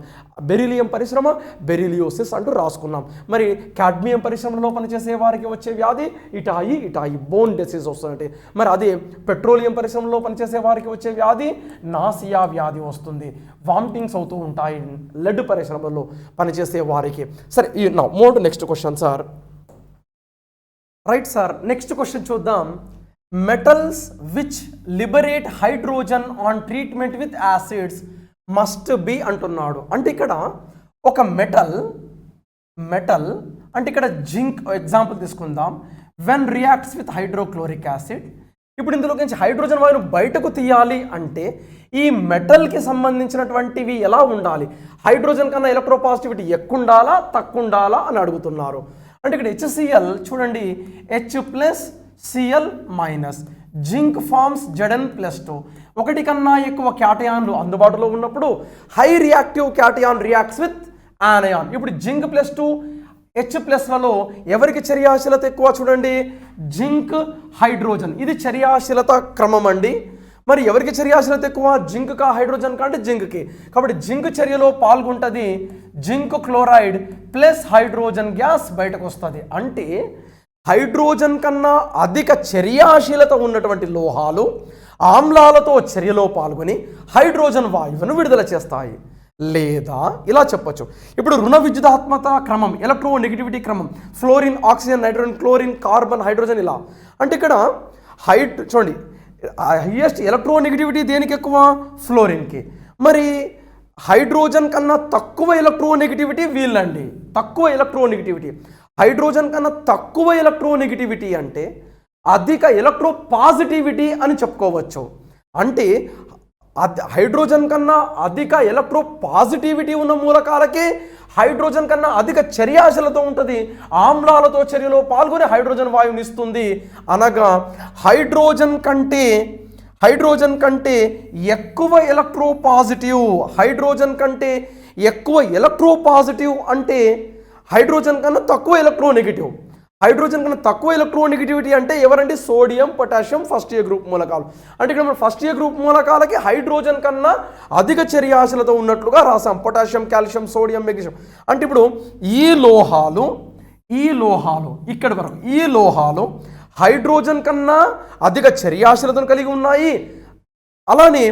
బెరిలియం పరిశ్రమ బెరిలియోసిస్ అంటూ రాసుకున్నాం. మరి కాడ్మియం పరిశ్రమలో పనిచేసే వారికి వచ్చే వ్యాధి ఇటాయి బోన్ డిసీజ్ వస్తుంది. మరి అదే పెట్రోలియం పరిశ్రమలో పనిచేసే వారికి వచ్చే వ్యాధి నాసియా వ్యాధి వస్తుంది. వామిటింగ్స్ అవుతూ ఉంటాయి లెడ్ పరిశ్రమలో పనిచేసే వారికి. సరే, move to next question sir. Right sir, next question చూద్దాం. Metals which liberate hydrogen on treatment with acids must be అంటున్నాడు. అంటే ఇక్కడ ఒక మెటల్ అంటే ఇక్కడ జింక్ ఎగ్జాంపుల్ తీసుకుందాం. When reacts with hydrochloric acid. ఇప్పుడు ఇందులో నుంచి హైడ్రోజన్ వాయువును బయటకు తీయాలి అంటే ఈ మెటల్కి సంబంధించినటువంటివి ఎలా ఉండాలి? హైడ్రోజన్ కన్నా ఎలక్ట్రోపాజిటివిటీ ఎక్కువ ఉండాలా, తక్కువ ఉండాలా అని అడుగుతున్నారు. అంటే ఇక్కడ HCl చూడండి, H+Cl-, జింక్ ఫార్మ్స్ Zn+2. ఒకటి కన్నా ఎక్కువ క్యాటయాన్లు అందుబాటులో ఉన్నప్పుడు high reactive cation reacts with ఆనయాన్. ఇప్పుడు జింక్ +2 H+లలో ఎవరికి చర్యాశీలత ఎక్కువ? చూడండి, జింక్, హైడ్రోజన్. ఇది చర్యాశీలత క్రమం అండి. మరి ఎవరికి చర్యాశీలత ఎక్కువ? జింక్ కా హైడ్రోజన్ కా అంటే జింక్కి. కాబట్టి జింక్ చర్యలో పాల్గొంటుంది. Zinc chloride plus hydrogen gas బయటకు వస్తుంది. అంటే హైడ్రోజన్ కన్నా అధిక చర్యాశీలత ఉన్నటువంటి లోహాలు ఆమ్లాలతో చర్యలో పాల్గొని హైడ్రోజన్ వాయువును విడుదల చేస్తాయి. లేదా ఇలా చెప్పొచ్చు, ఇప్పుడు రుణ విద్యుదాత్మక క్రమం, ఎలక్ట్రోనెగటివిటీ క్రమం, fluorine, oxygen, nitrogen, chlorine, carbon, hydrogen ఇలా. అంటే ఇక్కడ చూడండి, హైయెస్ట్ ఎలక్ట్రోనెగటివిటీ దేనికి ఎక్కువ? ఫ్లోరిన్కి. మరి హైడ్రోజన్ కన్నా తక్కువ ఎలక్ట్రోనెగటివిటీ వీళ్ళండి. తక్కువ ఎలక్ట్రోనెగటివిటీ. హైడ్రోజన్ కన్నా తక్కువ ఎలక్ట్రోనెగటివిటీ అంటే అధిక ఎలక్ట్రో పాజిటివిటీ అని చెప్పుకోవచ్చు. అంటే హైడ్రోజన్ కన్నా అధిక ఎలక్ట్రో పాజిటివిటీ ఉన్న మూలకాలకే హైడ్రోజన్ కన్నా అధిక చర్యాశీలత ఉంటుంది. ఆమ్లాలతో చర్యలో పాల్గొని హైడ్రోజన్ వాయువుని ఇస్తుంది. అనగా హైడ్రోజన్ కంటే ఎక్కువ ఎలక్ట్రో పాజిటివ్. హైడ్రోజన్ కంటే ఎక్కువ ఎలక్ట్రో పాజిటివ్ అంటే హైడ్రోజన్ కన్నా తక్కువ ఎలక్ట్రోనెగటివ్. హైడ్రోజన్ కన్నా తక్కువ ఎలక్ట్రోనెగటివిటీ అంటే ఎవరండి? సోడియం, పొటాషియం, ఫస్ట్ ఏ గ్రూప్ మూలకాలు. అంటే ఇక్కడ మనం ఫస్ట్ ఏ గ్రూప్ మూలకాలకి హైడ్రోజన్ కన్నా అధిక చర్యాశీలత ఉన్నట్లుగా రాసాం. Potassium, calcium, sodium, magnesium. అంటే ఇప్పుడు ఈ లోహాలు ఇక్కడి వరకు ఈ లోహాలు హైడ్రోజన్ కన్నా అధిక చర్యాశీలతను కలిగి ఉన్నాయి. అలానే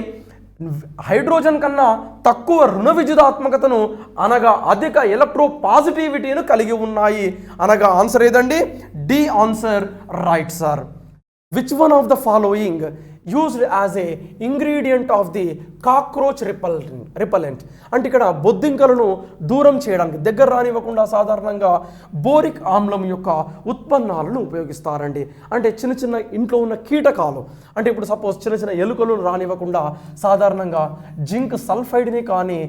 హైడ్రోజన్ కన్నా తక్కువ రుణ విద్యుదాత్మకతను అనగా అధిక ఎలక్ట్రో పాజిటివిటీను కలిగి ఉన్నాయి అనగా ఆన్సర్ ఏదండి? D answer right sir. Which one of the following used as a ingredient of the cockroach repellent అంటే ఇక్కడ బొద్దింకలను దూరం చేయడానికి, దగ్గర రానివ్వకుండా సాధారణంగా బోరిక్ ఆమ్లం యొక్క ఉత్పన్నాలను ఉపయోగిస్తారండి. అంటే చిన్న చిన్న ఇంట్లో ఉన్న కీటకాలు, అంటే ఇప్పుడు సపోజ్ చిన్న చిన్న ఎలుకలను రానివ్వకుండా సాధారణంగా జింక్ సల్ఫైడ్ని కానీ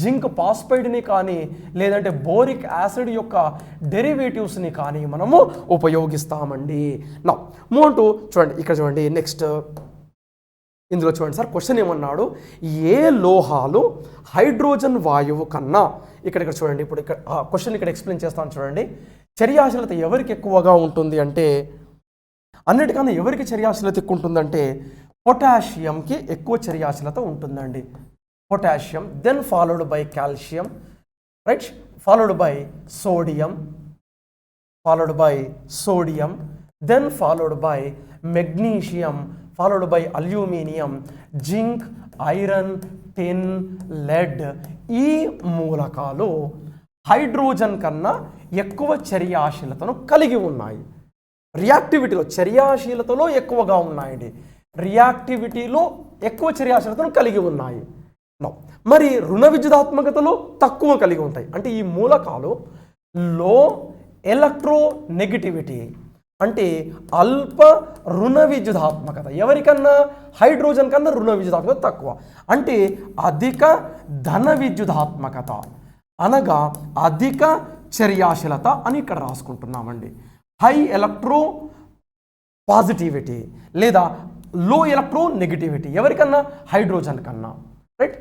జింక్ పాస్పైడ్ని కానీ లేదంటే బోరిక్ యాసిడ్ యొక్క డెరివేటివ్స్ని కానీ మనము ఉపయోగిస్తామండి. నా మూంటూ చూడండి, ఇక్కడ చూడండి నెక్స్ట్ ఇందులో చూడండి సార్, క్వశ్చన్ ఏమన్నాడు? ఏ లోహాలు హైడ్రోజన్ వాయువు కన్నా, ఇక్కడ చూడండి, ఇప్పుడు ఇక్కడ క్వశ్చన్ ఇక్కడ ఎక్స్ప్లెయిన్ చేస్తాను చూడండి. చర్యాశీలత ఎవరికి ఎక్కువగా ఉంటుంది అంటే, అన్నిటికన్నా ఎవరికి చర్యాశీలత ఎక్కువ ఉంటుందంటే పొటాషియంకి ఎక్కువ చర్యాశీలత ఉంటుందండి. Potassium, then followed by calcium, right, followed by sodium, then followed by magnesium, followed by aluminium, zinc, iron, tin, lead. ఈ మూలకాలు హైడ్రోజన్ కన్నా ఎక్కువ చర్యాశీలతను కలిగి ఉన్నాయి. రియాక్టివిటీలో చర్యాశీలతలో ఎక్కువగా ఉన్నాయండి, రియాక్టివిటీలో ఎక్కువ చర్యాశీలతను కలిగి ఉన్నాయి. మరి రుణ విద్యుదాత్మకతలో తక్కువ కలిగి ఉంటాయి. అంటే ఈ మూలకాలు లో ఎలక్ట్రో నెగటివిటీ అంటే అల్ప రుణ విద్యుదాత్మకత, ఎవరికన్నా హైడ్రోజన్ కన్నా రుణ విద్యుదాత్మకత తక్కువ. అంటే అధిక ధన విద్యుదాత్మకత అనగా అధిక చర్యాశీలత అని ఇక్కడ రాసుకుంటున్నామండి. హై ఎలక్ట్రో పాజిటివిటీ లేదా లో ఎలక్ట్రో నెగటివిటీ ఎవరికన్నా? హైడ్రోజన్ కన్నా, రైట్.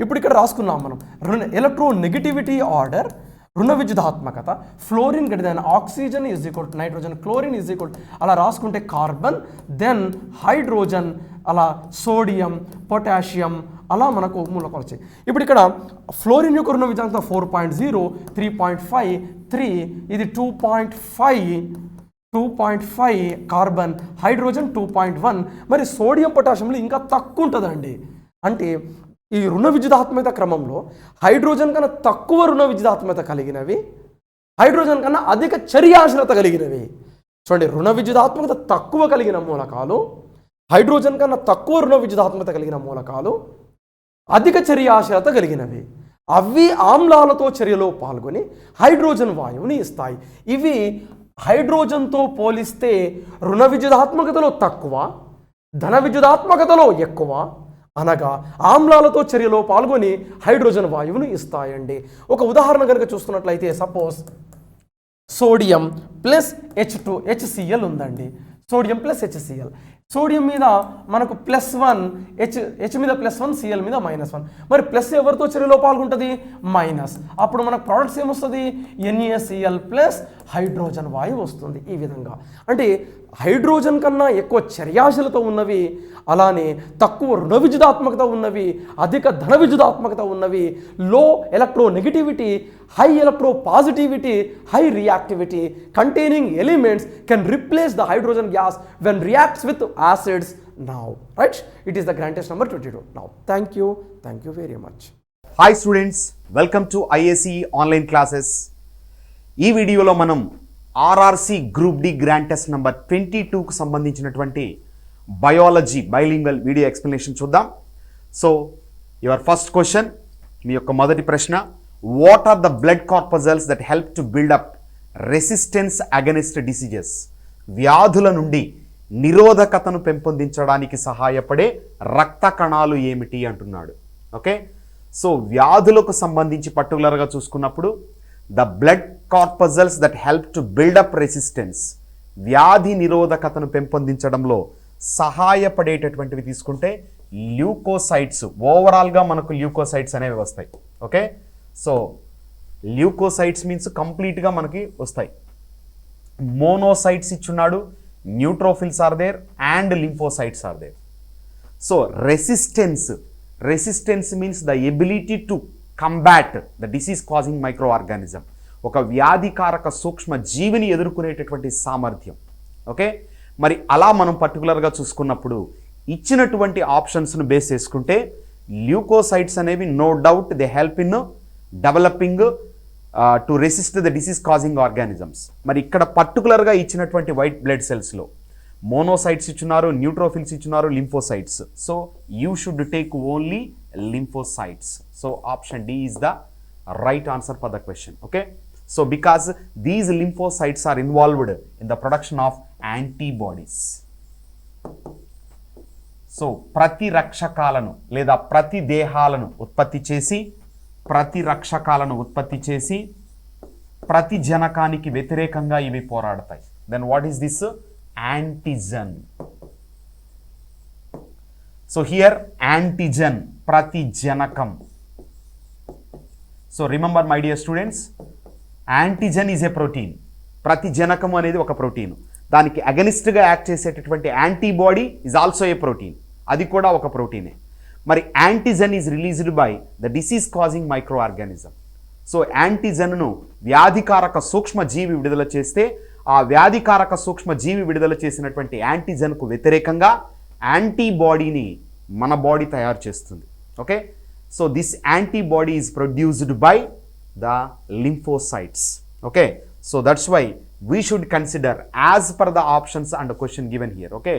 ఇప్పుడు ఇక్కడ రాసుకున్నాం మనం ఎలక్ట్రో నెగటివిటీ ఆర్డర్, రుణ విద్యుదాత్మకత, fluorine greater than oxygen is equal to nitrogen, chlorine is equal అలా రాసుకుంటే కార్బన్, దెన్ హైడ్రోజన్, అలా సోడియం, పొటాషియం, అలా మనకు మూలకాలు వచ్చాయి. ఇప్పుడు ఇక్కడ ఫ్లోరిన్ యొక్క రుణ విద్యుదాత్మకత 4.0, 3.5, 3, ఇది 2.5 కార్బన్, హైడ్రోజన్ 2.1. మరి సోడియం పొటాషియంలో ఇంకా తక్కువ ఉంటుందండి. అంటే ఈ రుణ విద్యుదాత్మకత క్రమంలో హైడ్రోజన్ కన్నా తక్కువ రుణ విద్యుదాత్మకత కలిగినవి, హైడ్రోజన్ కన్నా అధిక చర్యాశీలత కలిగినవి. చూడండి, రుణ విద్యుదాత్మకత తక్కువ కలిగిన మూలకాలు, హైడ్రోజన్ కన్నా తక్కువ రుణ విద్యుదాత్మకత కలిగిన మూలకాలు, అధిక చర్యాశీలత కలిగినవి. అవి ఆమ్లాలతో చర్యలో పాల్గొని హైడ్రోజన్ వాయువుని ఇస్తాయి. ఇవి హైడ్రోజన్తో పోలిస్తే రుణ విద్యుదాత్మకతలో తక్కువ, ధన విద్యుదాత్మకతలో ఎక్కువ అనగా ఆమ్లాలతో చర్యలో పాల్గొని హైడ్రోజన్ వాయువును ఇస్తాయండి. ఒక ఉదాహరణ కనుక చూస్తున్నట్లయితే సపోజ్ సోడియం ప్లస్ HCl ఉందండి. సోడియం ప్లస్ HCl, సోడియం మీద మనకు +1, H మీద +1, Cl మీద -1. మరి ప్లస్ ఎవరితో చర్యలో పాల్గొంటుంది? మైనస్. అప్పుడు మనకు ప్రోడక్ట్స్ ఏమొస్తుంది? NaCl ప్లస్ హైడ్రోజన్ వాయువు వస్తుంది. ఈ విధంగా అంటే హైడ్రోజన్ కన్నా ఎక్కువ చర్యాశీలత ఉన్నవి, అలానే తక్కువ రుణ విద్యుదాత్మకత ఉన్నవి, అధిక ధన విద్యుదాత్మకత ఉన్నవి, లో electro negativity, high electro positivity, high reactivity containing elements can replace the hydrogen gas when reacts with acids now, right? It is the grand test number 22. Now thank you very much. Hi students, welcome to IACE online classes. ఈ వీడియోలో మనం RRC group D grand test number 22కు సంబంధించినటువంటి biology bilingual video explanation చూద్దాం. So your first question, మీ యొక్క మొదటి ప్రశ్న, what are the blood corpuscles that help to build up resistance against diseases? వ్యాధుల నుండి నిరోధకతను పెంపొందించడానికి సహాయపడే రక్త కణాలు ఏమిటి అంటున్నాడు. ఓకే, సో వ్యాధులకు సంబంధించి పర్టికులర్గా చూసుకున్నప్పుడు the blood corpuscles that help to build up resistance, వ్యాధి నిరోధకతను పెంపొందించడంలో సహాయపడేటటువంటివి తీసుకుంటే ల్యూకోసైట్స్, ఓవరాల్గా మనకు ల్యూకోసైట్స్ అనేవి వస్తాయి. ఓకే, సో ల్యూకోసైట్స్ మీన్స్ కంప్లీట్గా మనకి వస్తాయి. మోనోసైట్స్ ఇచ్చున్నాడు, neutrophils are there and lymphocytes are there. So resistance means the ability to combat the disease causing microorganism, ఒక వ్యాధికారక సూక్ష్మ జీవిని ఎదుర్కొనేటటువంటి సామర్థ్యం. ఓకే, మరి అలా మనం పర్టికులర్గా చూసుకున్నప్పుడు ఇచ్చినటువంటి ఆప్షన్స్ను బేస్ చేసుకుంటే ల్యూకోసైట్స్ అనేవి no doubt they help in developing to resist the disease causing organisms. మరి ఇక్కడ పర్టికులర్గా ఇచ్చినటువంటి వైట్ బ్లడ్ సెల్స్లో మోనోసైట్స్ ఇచ్చున్నారు, న్యూట్రోఫిల్స్ ఇచ్చున్నారు, lymphocytes. So you should take only lymphocytes. So option D is the right answer for the question. Okay, so because these lymphocytes are involved in the production of antibodies. So ప్రతిరక్షకాలను లేదా ప్రతిదేహాలను ఉత్పత్తి చేసి ప్రతిజనకానికి వ్యతిరేకంగా ఇవి పోరాడతాయి. Then what is this? Antigen. So here antigen ప్రతిజనకం. So remember my dear students, antigen is a protein. ప్రతిజనకం అనేది ఒక ప్రోటీన్. దానికి అగనిస్ట్గా యాక్ట్ చేసేటటువంటి antibody is also a protein, అది కూడా ఒక ప్రోటీనే. మరి antigen is released by the disease causing microorganism. So యాంటీజన్ను వ్యాధికారక సూక్ష్మజీవి విడుదల చేస్తే ఆ వ్యాధికారక సూక్ష్మజీవి విడుదల చేసినటువంటి యాంటీజన్కు వ్యతిరేకంగా యాంటీబాడీని మన బాడీ తయారు చేస్తుంది. Okay, so this antibody is produced by the lymphocytes. Okay, so that's why we should consider as per the options and the question given here. Okay,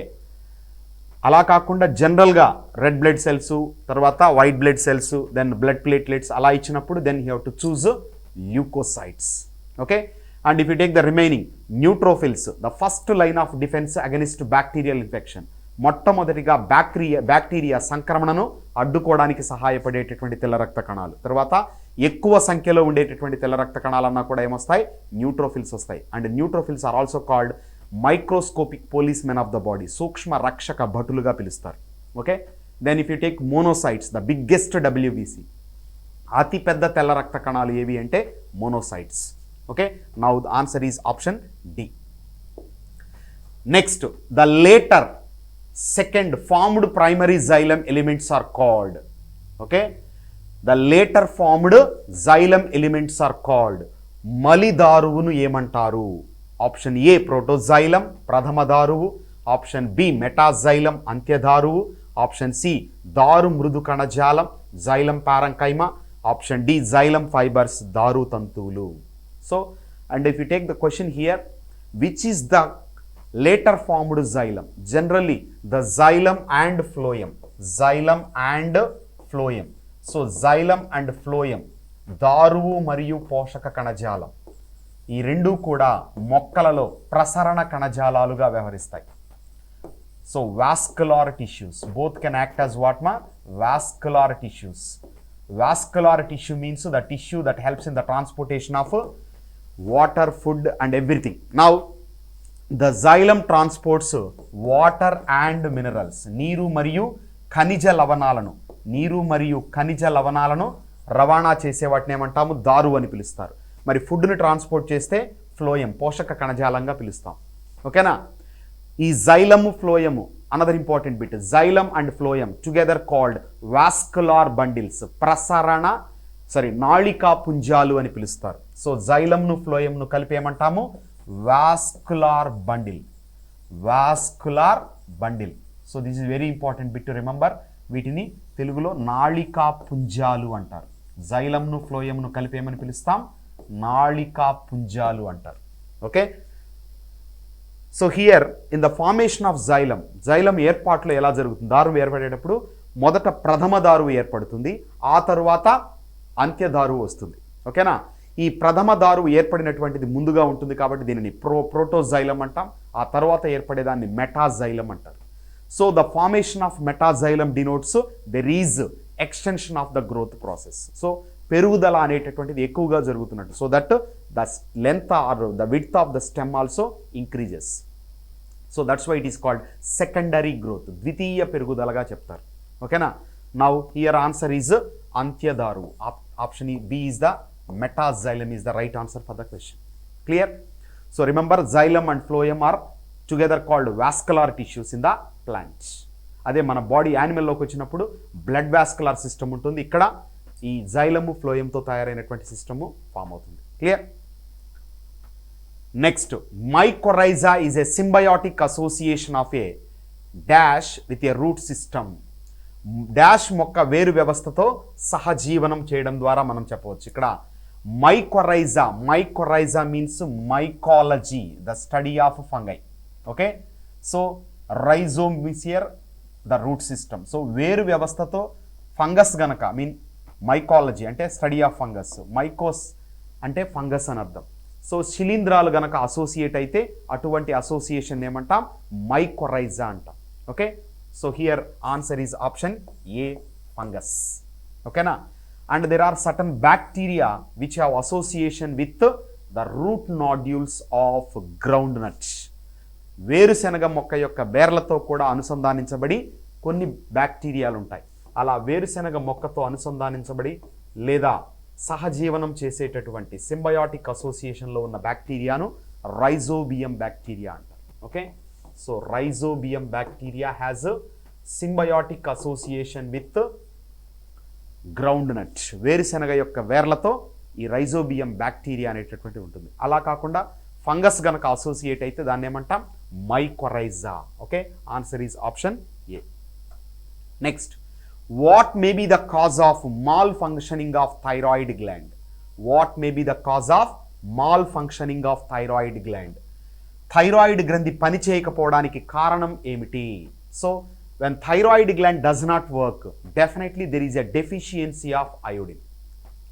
అలా కాకుండా జనరల్గా రెడ్ బ్లడ్ సెల్స్, తర్వాత white blood cells, then blood platelets అలా ఇచ్చినప్పుడు then you have to choose leucocytes. Okay, and if you take the remaining neutrophils, the first line of defence against bacterial infection. మొట్టమొదటిగా bacteria సంక్రమణను అడ్డుకోవడానికి సహాయపడేటటువంటి తెల్ల రక్త కణాలు. తర్వాత ఎక్కువ సంఖ్యలో ఉండేటటువంటి తెల్ల రక్త కణాలన్నా కూడా ఏమొస్తాయి? న్యూట్రోఫిల్స్ వస్తాయి. And neutrophils are also called microscopic police men of the body, సూక్ష్మ రక్షక భటులుగా పిలుస్తారు. Okay, then if you take monocytes, the biggest WBC, అతిపెద్ద తెల్ల రక్త కణాలు ఏవి అంటే monocytes. Okay, now the answer is option D. Next, the later second formed primary xylem elements are called. Okay, the later formed xylem elements are called మలిదారువును ఏమంటారు? Option A protoxylem ప్రథమ దారువు, ఆప్షన్ బి మెటాజైలం అంత్యదారువు, option C దారు మృదు కణజాలం xylem parenchyma, option D xylem fibres దారు తంతువులు. So and if you take the question here, which is the later formed xylem? Generally the xylem and phloem, so xylem and phloem దారువు మరియు పోషక కణజాలం ఈ రెండు కూడా మొక్కలలో ప్రసరణ కణజాలాలుగా వ్యవహరిస్తాయి. So vascular tissues both can act as what ma? Vascular tissues. Vascular tissue means the tissue that helps in the transportation of water, food and everything. Now the xylem transports water and minerals. నీరు మరియు ఖనిజ లవణాలను రవాణా చేసే వాటిని ఏమంటాము? దారు అని పిలుస్తారు. మరి ఫుడ్ని ట్రాన్స్పోర్ట్ చేస్తే ఫ్లోయం, పోషక కణజాలంగా పిలుస్తాం. ఓకేనా? ఈ xylem phloem, another important bit, xylem and phloem together called vascular bundles, నాళికా పుంజాలు అని పిలుస్తారు. సో xylem-ను phloem-ను కలిపి ఏమంటాము? vascular bundle. So this is very important bit to remember. వీటిని తెలుగులో నాళికా పుంజాలు అంటారు. xylem-ను phloem-ను కలిపి ఏమని పిలుస్తాం? నాళికా పుంజాలు అంటారు. Okay, so here in the formation of xylem ఏర్పాటులో ఎలా జరుగుతుంది? దారువు ఏర్పడేటప్పుడు మొదట ప్రథమ దారువు ఏర్పడుతుంది, ఆ తరువాత అంత్య దారువు వస్తుంది. ఓకేనా? ఈ ప్రథమ దారువు ఏర్పడినటువంటిది ముందుగా ఉంటుంది కాబట్టి దీనిని ప్రోటోజైలం అంటాం. ఆ తర్వాత ఏర్పడేదాన్ని మెటాజైలం అంటారు. So the formation of metaxylem denotes there is extension of the growth process. So పెరుగుదల అనేటటువంటిది ఎక్కువగా జరుగుతున్నట్టు. So that the length or the width of the stem also increases. So that's why it is called secondary growth, ద్వితీయ పెరుగుదలగా చెప్తారు. ఓకేనా? Now here answer is అంత్యదారువు. Option B is the metaxylem is the right answer for the question. Clear? So remember, xylem and phloem are together called vascular tissues in the plants. అదే మన body యానిమల్లోకి వచ్చినప్పుడు blood vascular system ఉంటుంది. ఇక్కడ ఈ xylem phloemతో తయారైనటువంటి system form అవుతుంది. Clear? Next, mycorrhiza is a symbiotic association of a dash with a root system. Dash మొక్క వేరు వ్యవస్థతో సహజీవనం చేయడం ద్వారా మనం చెప్పవచ్చు. ఇక్కడ mycorrhiza means mycology, the study of fungi. Okay, so rhizome means here the root system. So వేరు వ్యవస్థతో ఫంగస్ గనక మైకాలజీ అంటే స్టడీ ఆఫ్ ఫంగస్, మైకోస్ అంటే ఫంగస్ అని అర్థం. సో శిలీంధ్రాలు గనక అసోసియేట్ అయితే అటువంటి అసోసియేషన్ ఏమంటాం, మైకోరైజా అంటాం. Okay, so here answer is option A, fungus. ఓకేనా, and there are certain bacteria which have association with the root nodules of groundnut. వేరుశెనగ మొక్క యొక్క బేర్లతో కూడా అనుసంధానించబడి కొన్ని బ్యాక్టీరియాలు ఉంటాయి. అలా వేరుశెనగ మొక్కతో అనుసంధానించబడి లేదా సహజీవనం చేసేటటువంటి సింబయాటిక్ అసోసియేషన్లో ఉన్న బ్యాక్టీరియాను రైజోబియం బ్యాక్టీరియా అంటారు. Okay, so rhizobium bacteria has symbiotic association with groundnut. వేరుశెనగ యొక్క వేర్లతో ఈ రైజోబియం బ్యాక్టీరియా అనేటటువంటి ఉంటుంది. అలా కాకుండా ఫంగస్ గనక అసోసియేట్ అయితే దాన్ని ఏమంటాం, mycorrhiza. Okay, answer is option A. Next, what may be the cause of mall functioning of thyroid gland? What may be the cause of mall functioning of thyroid gland? Thyroid గ్రంథి పని చేయకపోవడానికి కారణం ఏమిటి? So when thyroid gland does not work, definitely there is a deficiency of iodine.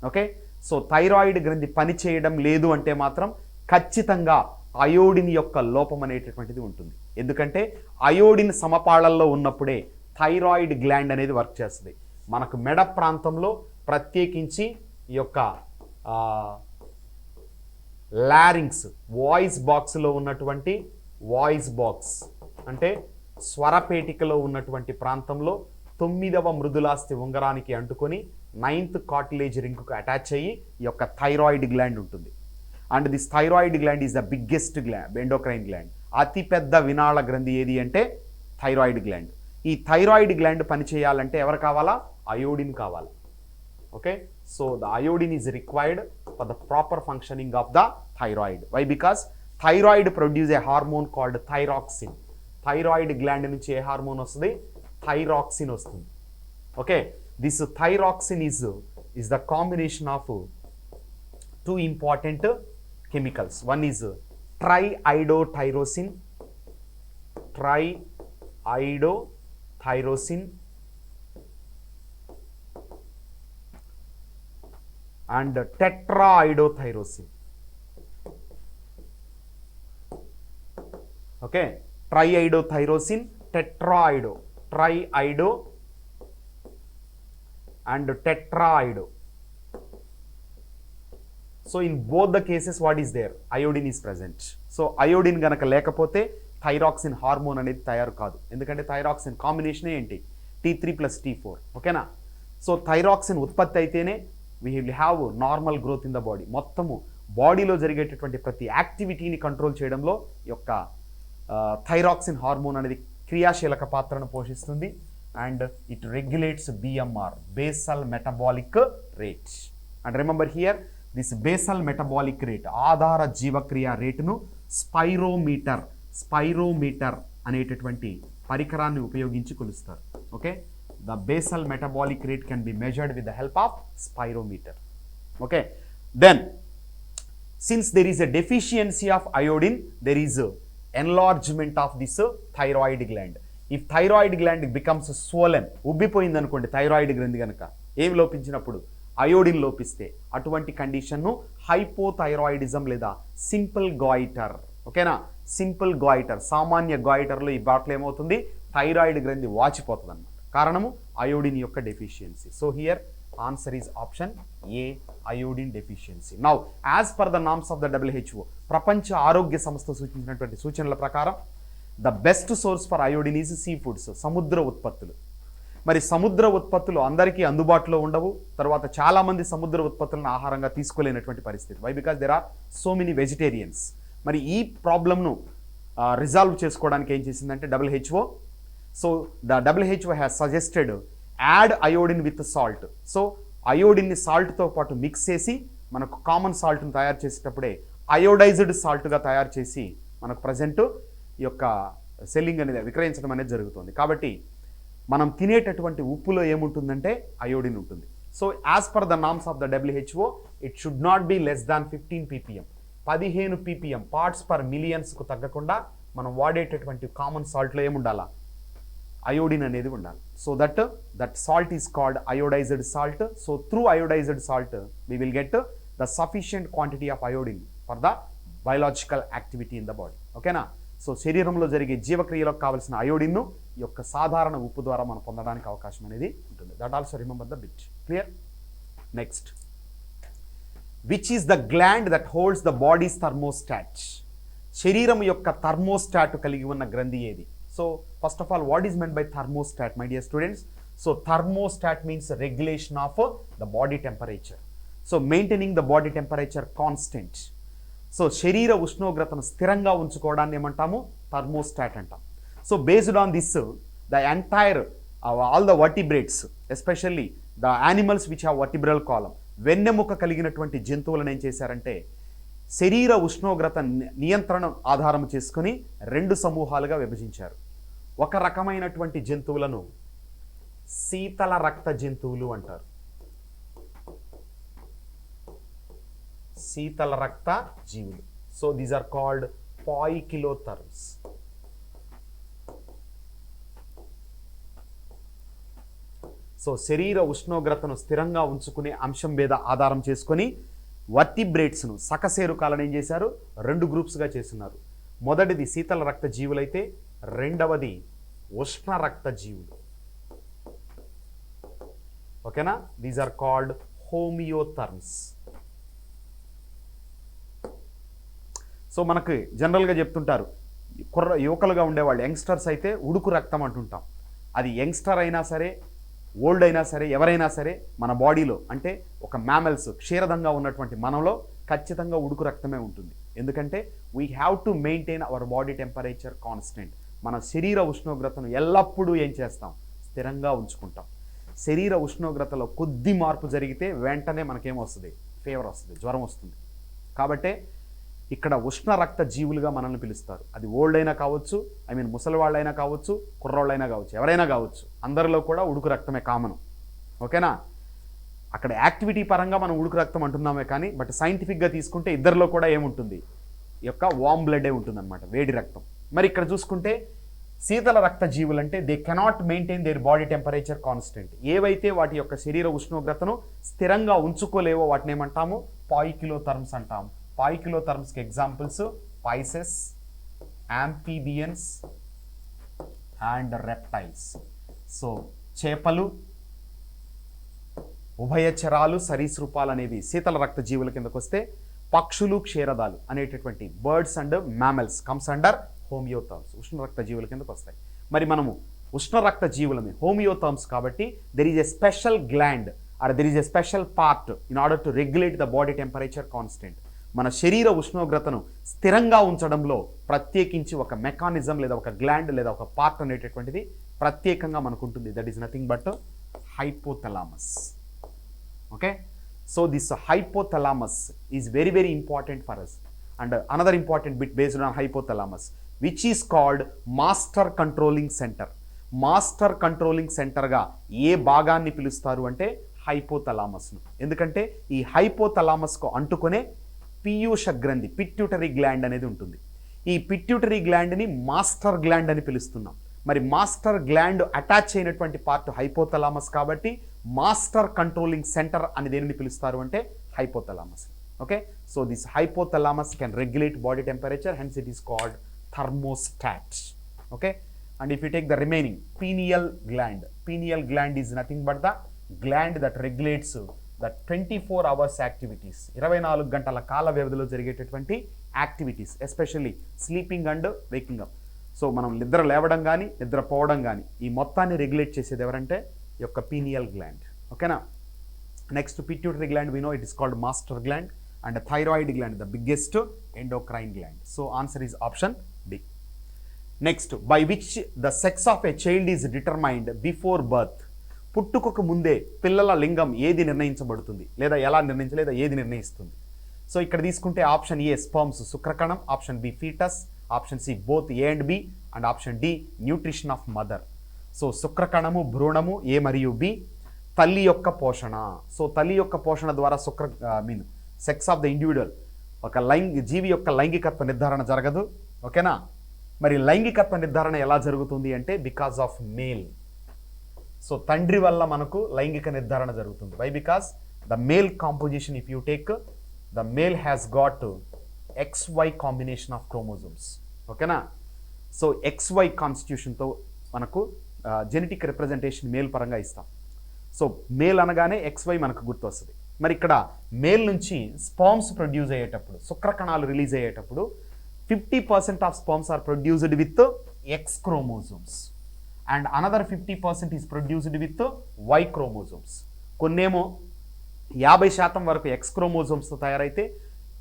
Okay, so thyroid గ్రంథి పని చేయడం లేదు అంటే మాత్రం ఖచ్చితంగా అయోడిన్ యొక్క లోపం అనేటటువంటిది ఉంటుంది. ఎందుకంటే అయోడిన్ సమపాళల్లో ఉన్నప్పుడే థైరాయిడ్ గ్లాండ్ అనేది వర్క్ చేస్తుంది. మనకు మెడ ప్రాంతంలో ప్రత్యేకించి ఈ యొక్క లారింగ్స్, వాయిస్ బాక్స్లో ఉన్నటువంటి వాయిస్ బాక్స్ అంటే స్వరపేటికలో ఉన్నటువంటి ప్రాంతంలో 9వ మృదులాస్థి ఉంగరానికి అంటుకొని 9th కార్టిలేజ్ రింగ్కు అటాచ్ అయ్యి ఈ యొక్క థైరాయిడ్ గ్లాండ్ ఉంటుంది. And this thyroid gland is the biggest endocrine gland. అతిపెద్ద వినాళ గ్రంథి ఏది అంటే థైరాయిడ్ గ్లాండ్. ఈ థైరాయిడ్ గ్లాండ్ పనిచేయాలంటే ఎవరు కావాలా? అయోడిన్ కావాలి. Okay, so the iodine is required for the proper functioning of the thyroid. Why? Because thyroid produce a hormone called thyroxine. Thyroid gland నుంచి ఏ హార్మోన్ వస్తుంది? థైరాక్సిన్ వస్తుంది. Okay, this thyroxine is the combination of two important chemicals. One is triiodothyrosine and tetraiodothyrosin. Okay, triiodothyrosin, triido and tetraido. So in both the cases what is there? Iodine is present. So iodine గనక లేకపోతే thyroxine hormone అనేది తయారు కాదు. ఎందుకంటే thyroxine combination ఏంటి? T3 + T4. ఓకేనా, so thyroxine ఉత్పత్తి అయితేనే we will have normal growth in the body. మొత్తము బాడీలో జరిగేటటువంటి ప్రతి యాక్టివిటీని కంట్రోల్ చేయడంలో ఈ యొక్క థైరాక్సిన్ హార్మోన్ అనేది క్రియాశీలక పాత్రను పోషిస్తుంది. And it regulates BMR, basal metabolic rate. And remember here this basal metabolic rate, ఆధార జీవక్రియ రేటును స్పైరోమీటర్ అనేటటువంటి పరికరాన్ని ఉపయోగించి కొలుస్తారు. Okay, the basal metabolic rate can be measured with the help of spirometer. Okay, then since there is a deficiency of iodine, there is a enlargement of this thyroid gland. If thyroid gland becomes swollen, ఉబ్బిపోయింది అనుకోండి thyroid గ్రంథి కనుక, ఏమి లోపించినప్పుడు? Iodine లోపిస్తే అటువంటి కండిషన్ను hypothyroidism లేదా simple goitre. ఓకేనా, simple goitre, సామాన్య గాయిటర్లో ఈ బాటలో ఏమవుతుంది? థైరాయిడ్ గ్రంథి వాచిపోతుంది అన్నమాట. కారణము అయోడిన్ యొక్క deficiency. So here answer is option A, iodine deficiency. Now as per the norms of the WHO, ప్రపంచ ఆరోగ్య సంస్థ సూచించినటువంటి సూచనల ప్రకారం the best source for iodine is sea foods, సముద్ర ఉత్పత్తులు. మరి సముద్ర ఉత్పత్తులు అందరికీ అందుబాటులో ఉండవు. తర్వాత చాలామంది సముద్ర ఉత్పత్తులను ఆహారంగా తీసుకోలేనటువంటి పరిస్థితి. Why? Because there are so many vegetarians. మరి ఈ ప్రాబ్లమ్ను రిజాల్వ్ చేసుకోవడానికి ఏం చేసిందంటే WHO, so the WHO has suggested add iodine with salt. So అయోడిన్ని సాల్ట్తో పాటు మిక్స్ చేసి మనకు కామన్ సాల్ట్ని తయారు చేసేటప్పుడే అయోడైజ్డ్ సాల్ట్గా తయారు చేసి మనకు ప్రజెంట్ ఈ యొక్క సెల్లింగ్ అనేది విక్రయించడం అనేది జరుగుతుంది. కాబట్టి మనం తినేటటువంటి ఉప్పులో ఏముంటుందంటే అయోడిన్ ఉంటుంది. So as per the norms of the WHO it should not be less than 15 ppm. 15 ppm parts per మిలియన్స్కు తగ్గకుండా మనం వాడేటటువంటి కామన్ సాల్ట్లో ఏముండాలా, అయోడిన్ అనేది ఉండాలి. So that salt is called iodised salt. So through iodised salt we will get the sufficient quantity of iodine for the biological activity in the body. ఓకేనా. So శరీరంలో జరిగే జీవక్రియలకు కావాల్సిన అయోడిన్ను ఈ యొక్క సాధారణ ఉప్పు ద్వారా మనం పొందడానికి అవకాశం అనేది ఉంటుంది. That also remember the bit. Clear. Next, which is the gland that holds the bodies thermostat? శరీరం యొక్క థర్మోస్టాట్ కలిగి ఉన్న గ్రంథి ఏది? So first of all, what is meant by thermostat, my dear students? So thermostat means regulation of the body temperature. So maintaining the body temperature constant. So శరీర ఉష్ణోగ్రతను స్థిరంగా ఉంచుకోవడాన్ని ఏమంటాము, థర్మోస్టాట్ అంటాం. So based on this the entire all the vertebrates, especially the animals which have vertebral column, వెన్నెముక కలిగినటువంటి జంతువులను ఏం చేశారంటే శరీర ఉష్ణోగ్రత నియంత్రణ ఆధారం చేసుకుని 2 సమూహాలుగా విభజించారు. ఒక రకమైనటువంటి జంతువులను శీతల రక్త జంతువులు అంటారు. శీతల రక్త జీవులు. So these are called poikilotherms. So శరీర ఉష్ణోగ్రతను స్థిరంగా ఉంచుకునే అంశం మీద ఆధారం చేసుకొని వర్టిబ్రేట్స్ను, సకశేరుకాలను ఏం చేశారు, 2 గ్రూప్స్గా చేస్తున్నారు. మొదటిది శీతల రక్త జీవులైతే రెండవది ఉష్ణ రక్త జీవులు. ఓకేనా. These are called homeotherms. So మనకు జనరల్గా చెప్తుంటారు, యువకులుగా ఉండేవాళ్ళు, యంగ్స్టర్స్ అయితే ఉడుకు రక్తం అంటుంటాం. అది యంగ్స్టర్ అయినా సరే, ఓల్డ్ అయినా సరే, ఎవరైనా సరే మన బాడీలో అంటే ఒక మ్యామల్స్ క్షీరదంగా ఉన్నటువంటి మనలో ఖచ్చితంగా ఉడుకు రక్తమే ఉంటుంది. ఎందుకంటే we have to maintain our body temperature constant. మన శరీర ఉష్ణోగ్రతను ఎల్లప్పుడూ ఏం చేస్తాం, స్థిరంగా ఉంచుకుంటాం. శరీర ఉష్ణోగ్రతలో కొద్ది మార్పు జరిగితే వెంటనే మనకేమొస్తుంది, ఫీవర్ వస్తుంది, జ్వరం వస్తుంది. కాబట్టే ఇక్కడ ఉష్ణ రక్త జీవులుగా మనల్ని పిలుస్తారు. అది ఓల్డ్ అయినా కావచ్చు, ముసలి వాళ్ళైనా కావచ్చు, కుర్రోళ్ళైనా కావచ్చు, ఎవరైనా కావచ్చు, అందరిలో కూడా ఉడుకు రక్తమే కామన్. ఓకేనా. అక్కడ యాక్టివిటీ పరంగా మనం ఉడుకు రక్తం అంటున్నామే కానీ బట్ సైంటిఫిక్గా తీసుకుంటే ఇద్దరిలో కూడా ఏముంటుంది, ఈ యొక్క వామ్ బ్లడే ఉంటుంది అనమాట, వేడి రక్తం. మరి ఇక్కడ చూసుకుంటే శీతల రక్త జీవులు అంటే they cannot maintain their body temperature constant. ఏవైతే వాటి యొక్క శరీర ఉష్ణోగ్రతను స్థిరంగా ఉంచుకోలేవో వాటిని ఏమంటాము, పాయికిలోథర్మ్స్ అంటాము. పాయికిలోథర్మ్స్కి examples pisces, amphibians and reptiles. So చేపలు, ఉభయచరాలు, సరీసృపాలు అనేవి శీతల రక్త జీవుల కిందకు వస్తే, పక్షులు, క్షీరదాలు అనేటటువంటి birds and mammals comes under homeotherms, ఉష్ణ రక్త జీవుల కిందకు వస్తాయి. మరి మనము ఉష్ణ రక్త జీవులమే హోమియోథర్మ్స్ కాబట్టి there is a special gland or there is a special part in order to regulate the body temperature constant. మన శరీర ఉష్ణోగ్రతను స్థిరంగా ఉంచడంలో ప్రత్యేకించి ఒక మెకానిజం లేదా ఒక గ్లాండ్ లేదా ఒక పార్ట్ అనేటటువంటిది ప్రత్యేకంగా మనకు ఉంటుంది. That is nothing but hypothalamus. Okay. So this hypothalamus is very very important for us, and another important bit based on hypothalamus which is called master controlling center. Master controlling సెంటర్గా ఏ భాగాన్ని పిలుస్తారు అంటే హైపోథలామస్ను. ఎందుకంటే ఈ హైపోథలామస్కు అంటుకునే పీయూష గ్రంథి, పిట్యూటరీ గ్లాండ్ అనేది ఉంటుంది. ఈ పిట్యూటరీ గ్లాండ్ని మాస్టర్ గ్లాండ్ అని పిలుస్తున్నాం. మరి మాస్టర్ గ్లాండ్ అటాచ్ అయినటువంటి పార్ట్ హైపోథలామస్ కాబట్టి మాస్టర్ కంట్రోలింగ్ సెంటర్ అని దేనిని పిలుస్తారు అంటే hypothalamus. Okay. So this hypothalamus can regulate body temperature, hence it is called thermostat. Okay. And if you take the remaining pineal gland is nothing but the gland that regulates the 24 hours activities, 24 గంటల కాల వ్యవధిలో జరిగేటటువంటి activities, especially sleeping and waking up. So మనం నిద్ర లేవడం కానీ నిద్రపోవడం కానీ ఈ మొత్తాన్ని రెగ్యులేట్ చేసేది ఎవరంటే ఈ యొక్క పీనియల్ గ్లాండ్. ఓకేనా. Next pituitary gland we know it is called master gland, and thyroid gland the biggest endocrine gland. So answer is option D. Next, by which the sex of a child is determined before birth. పుట్టుకకు ముందే పిల్లల లింగం ఏది నిర్ణయించబడుతుంది, లేదా ఎలా లేదా ఏది నిర్ణయిస్తుంది? సో ఇక్కడ తీసుకుంటే ఆప్షన్ ఏ స్పర్మ్స్, శుక్రకణం, option B foetus, option C both A and B, and option D nutrition of mother. So శుక్రకణము, భ్రూణము ఏ మరియు బి. తల్లి యొక్క పోషణ. సో తల్లి యొక్క పోషణ ద్వారా సెక్స్ ఆఫ్ ద ఇండివిజువల్, ఒక జీవి యొక్క లైంగికత్వ నిర్ధారణ జరగదు. ఓకేనా? మరి లైంగికత్వ నిర్ధారణ ఎలా జరుగుతుంది అంటే బికాస్ ఆఫ్ మేల్. సో తండ్రి వల్ల మనకు లైంగిక నిర్ధారణ జరుగుతుంది. Why? Because the male composition, if you take the male has got XY combination of chromosomes. ఓకేనా? సో XY కాన్స్టిట్యూషన్తో మనకు జెనెటిక్ రిప్రజెంటేషన్ మేల్ పరంగా ఇస్తాం. సో మేల్ అనగానే XY మనకు గుర్తొస్తుంది. మరి ఇక్కడ మేల్ నుంచి స్పర్మ్స్ ప్రొడ్యూస్ అయ్యేటప్పుడు, శుక్రకణాలు రిలీజ్ అయ్యేటప్పుడు 50% of sperms are produced with X chromosomes and another 50% is produced with Y chromosomes. కొన్నేమో 50% వరకు X క్రోమోజోమ్స్తో తయారైతే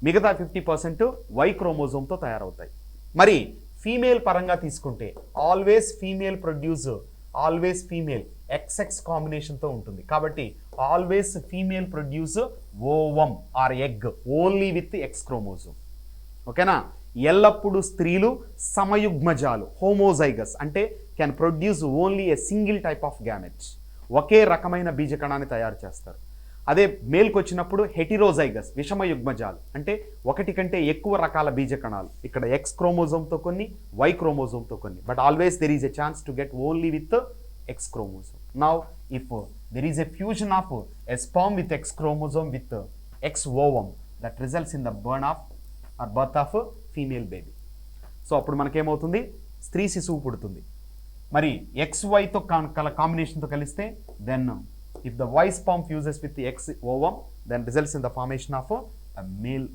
మిగతా 50% Y క్రోమోజోమ్తో తయారవుతాయి. మరి ఫీమేల్ పరంగా తీసుకుంటే always female produce, always female XX కాంబినేషన్తో ఉంటుంది. కాబట్టి always female produce ovum or egg only with X chromosome. ఓకేనా? ఎల్లప్పుడూ స్త్రీలు సమయుగ్మజాలు, హోమోజైగస్ అంటే can produce only a single type of gamete, ఒకే రకమైన బీజకణాన్ని తయారు చేస్తారు. అదే మేల్కి వచ్చినప్పుడు హెటిరోజైగస్, విషమయుగ్మజాలు అంటే ఒకటి కంటే ఎక్కువ రకాల బీజకణాలు, ఇక్కడ X క్రోమోజోమ్తో కొన్ని, Y క్రోమోజోమ్తో కొన్ని. But always there is a chance to get only with X chromosome. Now, if there is a fusion of a sperm with X chromosome with X ovum, that results in the birth of female baby. So అప్పుడు మనకేమవుతుంది? స్త్రీ శిశువు పుడుతుంది. మరి XYతో కాంబినేషన్తో కలిస్తే then if the Y sperm fuses with the X ovum, then results in the formation of a male.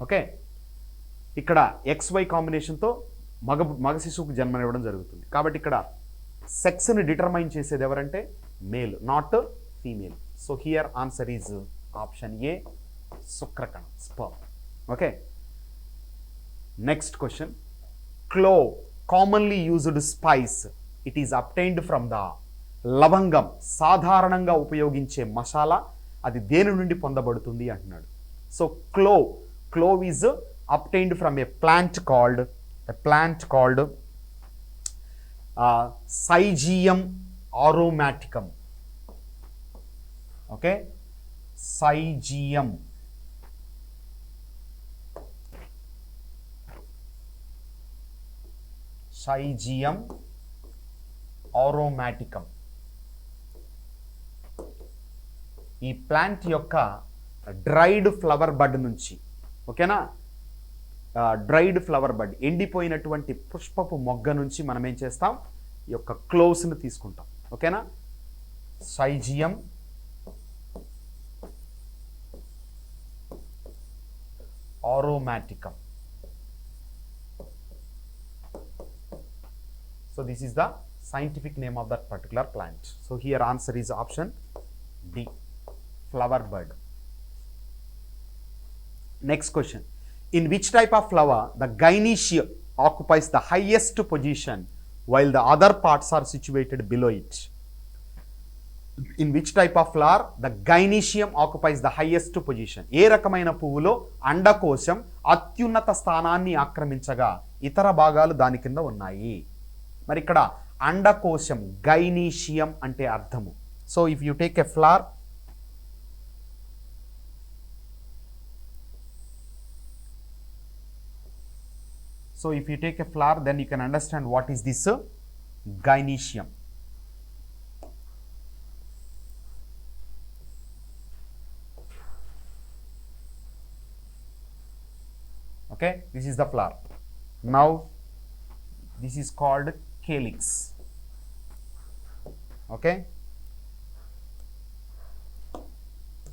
Okay? ఇక్కడ XY కాంబినేషన్తో మగ శిశువుకు జన్మనివ్వడం జరుగుతుంది. కాబట్టి ఇక్కడ సెక్స్ని డిటర్మైన్ చేసేది ఎవరంటే male, not female. So here answer is option A, శుక్రకణం, sperm. Okay, next question. Clove, commonly used spice, it is obtained from the. లవంగం సాధారణంగా ఉపయోగించే మసాలా, అది దేని నుండి పొందబడుతుంది అంటున్నాడు. So clove is obtained from a plant called Syzygium aromaticum. Okay, Syzygium aromaticum. ఈ ప్లాంట్ యొక్క డ్రైడ్ ఫ్లవర్ బడ్ నుంచి, ఓకేనా, డ్రైడ్ ఫ్లవర్ బడ్, ఎండిపోయినటువంటి పుష్పపు మొగ్గ నుంచి మనం ఏం చేస్తాం? ఈ యొక్క క్లోవ్స్ని తీసుకుంటాం. ఓకేనా? Syzygium aromaticum. So this is the scientific name of that particular plant. So here answer is option D, flower bud. Next question. In which type of flower the gynoecium occupies the highest position while the other parts are situated below it? In which type of flower the gynoecium occupies the highest position? ఏ రకమైన పువ్వులో అండకోశం అత్యున్నత స్థానాన్ని ఆక్రమించగా ఇతర భాగాలు దాని కింద ఉన్నాయి? మరి ఇక్కడ అండకోశం, గైనీషియం అంటే అర్థము. So if you take a flower, so if you take a flower, then you can understand what is this gynoecium. Okay, this is the flower. Now this is called calyx. Okay,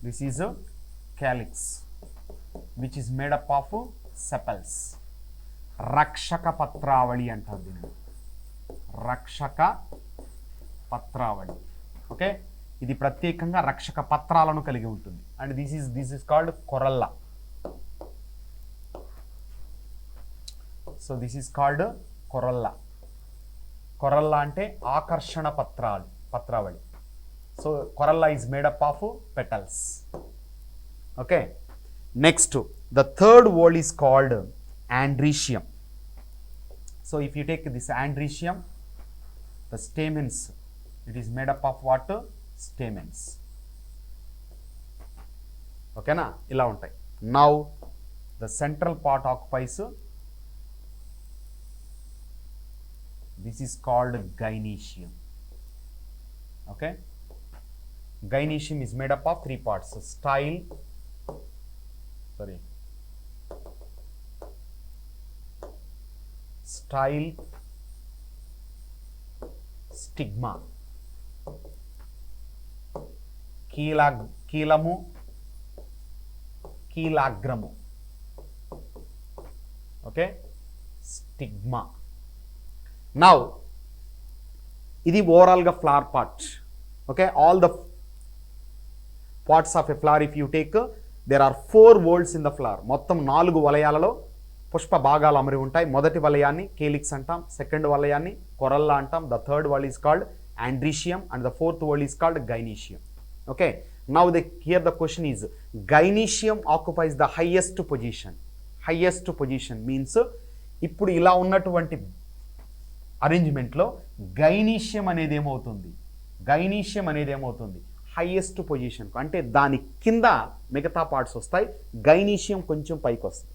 this is a calyx which is made up of sepals. రక్షక పత్రావళి అంటారు దీన్ని, రక్షక పత్రావళి. Okay, ఇది ప్రత్యేకంగా రక్షక పత్రాలను కలిగి ఉంటుంది. And this is called corolla. So this is called corolla. Corolla అంటే ఆకర్షణ పత్రావళి. So corolla is made up of petals. Okay, next the third word is called andrecium. So if you take this andrecium, the stamens, it is made up of what? Stamens. ఓకేనా, ఇలా ఉంటాయి. Now the central part occupies, this is called gynoecium. Okay, gynoecium is made up of 3 parts: style, stigma, కీలము, కీలాగ్రము. Okay, stigma. Now ఇది ఓవరాల్గా flower part. Okay, all the parts of a flower if you take, there are 4 whorls in the flower. మొత్తం 4 వలయాలలో పుష్ప భాగాలు అమరి ఉంటాయి. మొదటి వలయాన్ని calyx అంటాం, సెకండ్ వలయాన్ని కొరల్లా అంటాం, the third whorl is called androecium and the fourth whorl is called gynoecium. Okay, now here the question is, gynoecium occupies the highest position. Highest position means ఇప్పుడు ఇలా ఉన్నటువంటి అరేంజ్మెంట్లో గైనీషియం అనేది ఏమవుతుంది, gynoecium అనేది ఏమవుతుంది highest position, అంటే దాని కింద మిగతా పార్ట్స్ వస్తాయి, గైనీషియం కొంచెం పైకి వస్తుంది.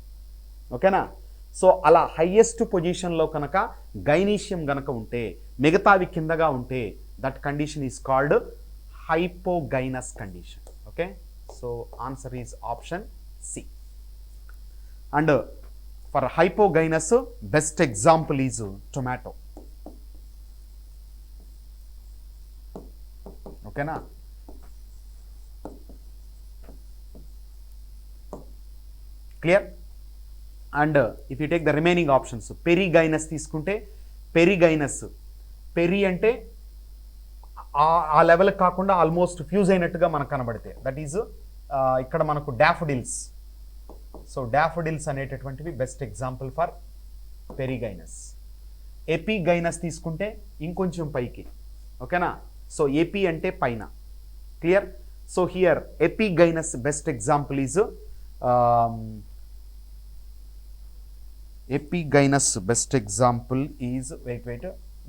ఓకేనా, సో అలా హైయెస్ట్ పొజిషన్లో కనుక గైనీషియం గనక ఉంటే, మిగతావి కిందగా ఉంటే, that condition is called hypogynous condition. Okay, so answer is option C. And for hypogynous best example is tomato. ఓకేనా, clear. And if you take the remaining options, perigynous తీసుకుంటే, పెరిగైనస్, పెరి అంటే ఆ level కాకుండా almost fuse అయినట్టుగా మనకు కనబడితే, that is ఇక్కడ మనకు డాఫోడిల్స్. సో డాఫోడిల్స్ అనేటటువంటివి best example for perigynous. Epigynous తీసుకుంటే ఇంకొంచెం పైకి. ఓకేనా, సో ఏపీ అంటే పైన. Clear. So here epigynous best example is epigynous best example is wait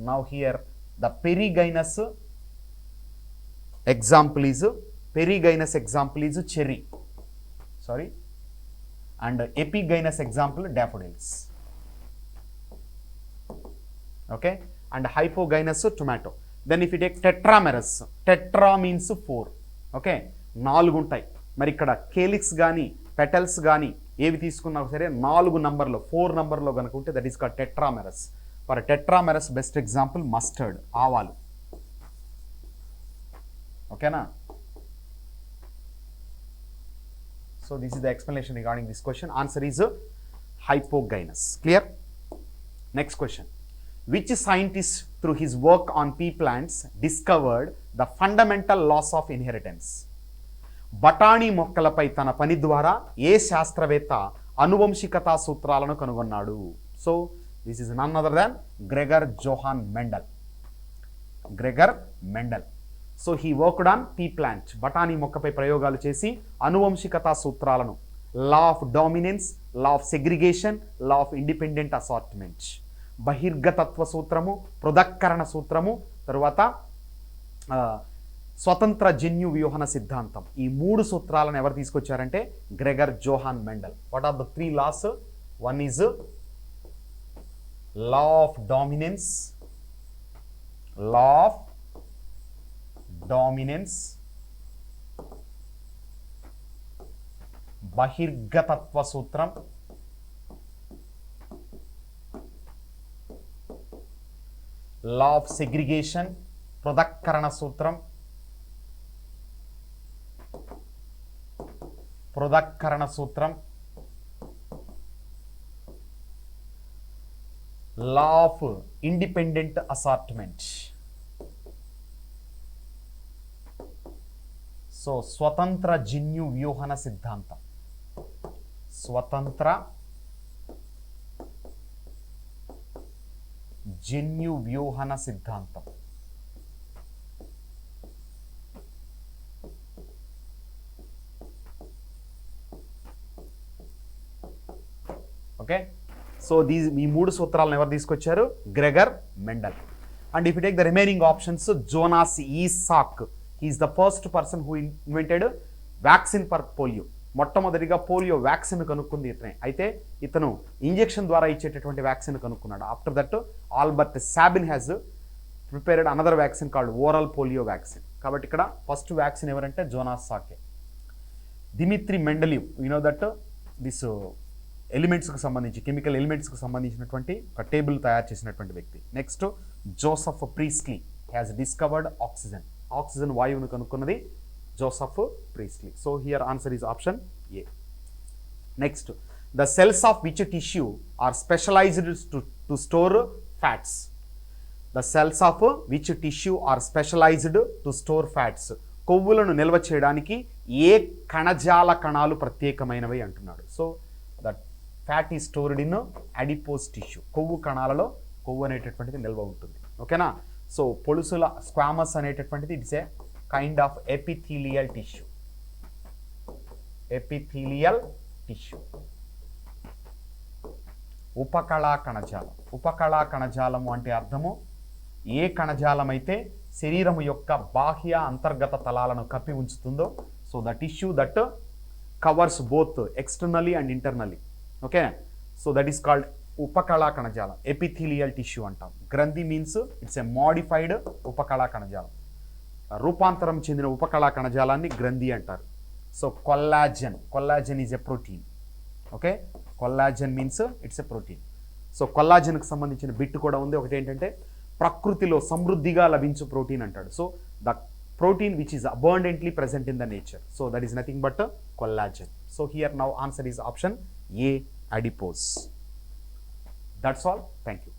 now here the perigynous example is cherry, sorry, and epigynous example daffodils. Okay, and hypogynous tomato. Then if you take tetramerous, tetra means 4. Okay, 4 ఉంటాయి. మరి ఇక్కడ calyx కానీ petals కానీ ఏవి తీసుకున్నా సరే 4 నంబర్లో 4 నంబర్లో కనుక ఉంటే that is called tetramerous. For tetramerous best example mustard, ఆవాలు. ఓకేనా, so this is the explanation regarding this question. Answer is hypogynous. Clear? Next question. Which scientist through his work on pea plants discovered the fundamental laws of inheritance? బఠానీ మొక్కలపై తన పని ద్వారా ఏ శాస్త్రవేత్త అనువంశికతా సూత్రాలను కనుగొన్నాడు? So this is none other than Gregor Johann Mendel. Gregor Mendel. So he worked on pea plant, బఠానీ మొక్కపై ప్రయోగాలు చేసి అనువంశికతా సూత్రాలను, law of dominance, law of segregation, law of independent assortment, బహిర్గతత్వ సూత్రము, పృథక్కరణ సూత్రము, తరువాత స్వతంత్ర జన్యు వ్యూహన సిద్ధాంతం. ఈ 3 సూత్రాలను ఎవరు తీసుకొచ్చారంటే Gregor Johann Mendel. What are the 3 laws? One is law of dominance, law of dominance, బహిర్గతత్వ సూత్రం, లా ఆఫ్ సెగ్రిగేషన్, పృథక్కరణ సూత్రం, పృథక్కరణ సూత్రం, law of independent assortment. So స్వతంత్ర జన్యు వ్యూహన సిద్ధాంతం, స్వతంత్ర జన్యు వ్యూహన సిద్ధాంతం. ఓకే, సో ఈ 3 సూత్రాలను ఎవరు తీసుకొచ్చారు? Gregor Mendel. And if you take the remaining options, Jonas Salk, he is the first person who invented vaccine for polio. మొట్టమొదటిగా పోలియో వ్యాక్సిన్ కనుక్కుంది ఇతనే. అయితే ఇతను ఇంజెక్షన్ ద్వారా ఇచ్చేటటువంటి వ్యాక్సిన్ కనుక్కున్నాడు. After that Albert Sabin has prepared another vaccine called oral polio vaccine. కాబట్టి ఇక్కడ ఫస్ట్ వ్యాక్సిన్ ఎవరంటే Jonas Salk. Dmitri Mendeleev, you know that this ఎలిమెంట్స్కి సంబంధించి కెమికల్ ఎలిమెంట్స్కి సంబంధించినటువంటి ఒక టేబుల్ తయారు చేసినటువంటి వ్యక్తి. Next Joseph Priestley has discovered oxygen. Oxygen వాయువును కనుక్కున్నది Joseph Priestley. So here answer is option A. Next, the cells of which tissue are specialised to store fats. The cells of which tissue are specialised to store fats. కొవ్వులను నిల్వ చేయడానికి ఏ కణజాల కణాలు ప్రత్యేకమైనవి అంటున్నాడు. So that fat is stored in adipose tissue. కొవ్వు కణాలలో కొవ్వు అనేటటువంటిది నిల్వ ఉంటుంది. ఓకేనా. సో పొలుసుల స్క్వామస్ అనేటటువంటిది it's a kind of epithelial tissue. Epithelial tissue. ఉపకళా కణజాలం. ఉపకళా కణజాలము అంటే అర్థము ఏ కణజాలం అయితే శరీరము యొక్క బాహ్య అంతర్గత తలాలను కప్పి ఉంచుతుందో. So the tissue that covers both externally and internally. Okay. So that is called ఉపకళా కణజాలం. ఎపిథీలియల్ టిష్యూ అంటాం. గ్రంథి మీన్స్ ఇట్స్ ఎ మోడిఫైడ్ ఉపకళా కణజాలం. రూపాంతరం చెందిన ఉపకళా కణజాలాన్ని గ్రంథి అంటారు. So collagen, collagen is a protein. Okay. Collagen means it's a protein. So కొల్లాజన్కి సంబంధించిన బిట్ కూడా ఉంది. ఒకటి ఏంటంటే ప్రకృతిలో సమృద్ధిగా లభించు ప్రోటీన్ అంటాడు. So the protein which is abundantly present in the nature. So that is nothing but collagen. So here now answer is option A, adipose. That's all. Thank you.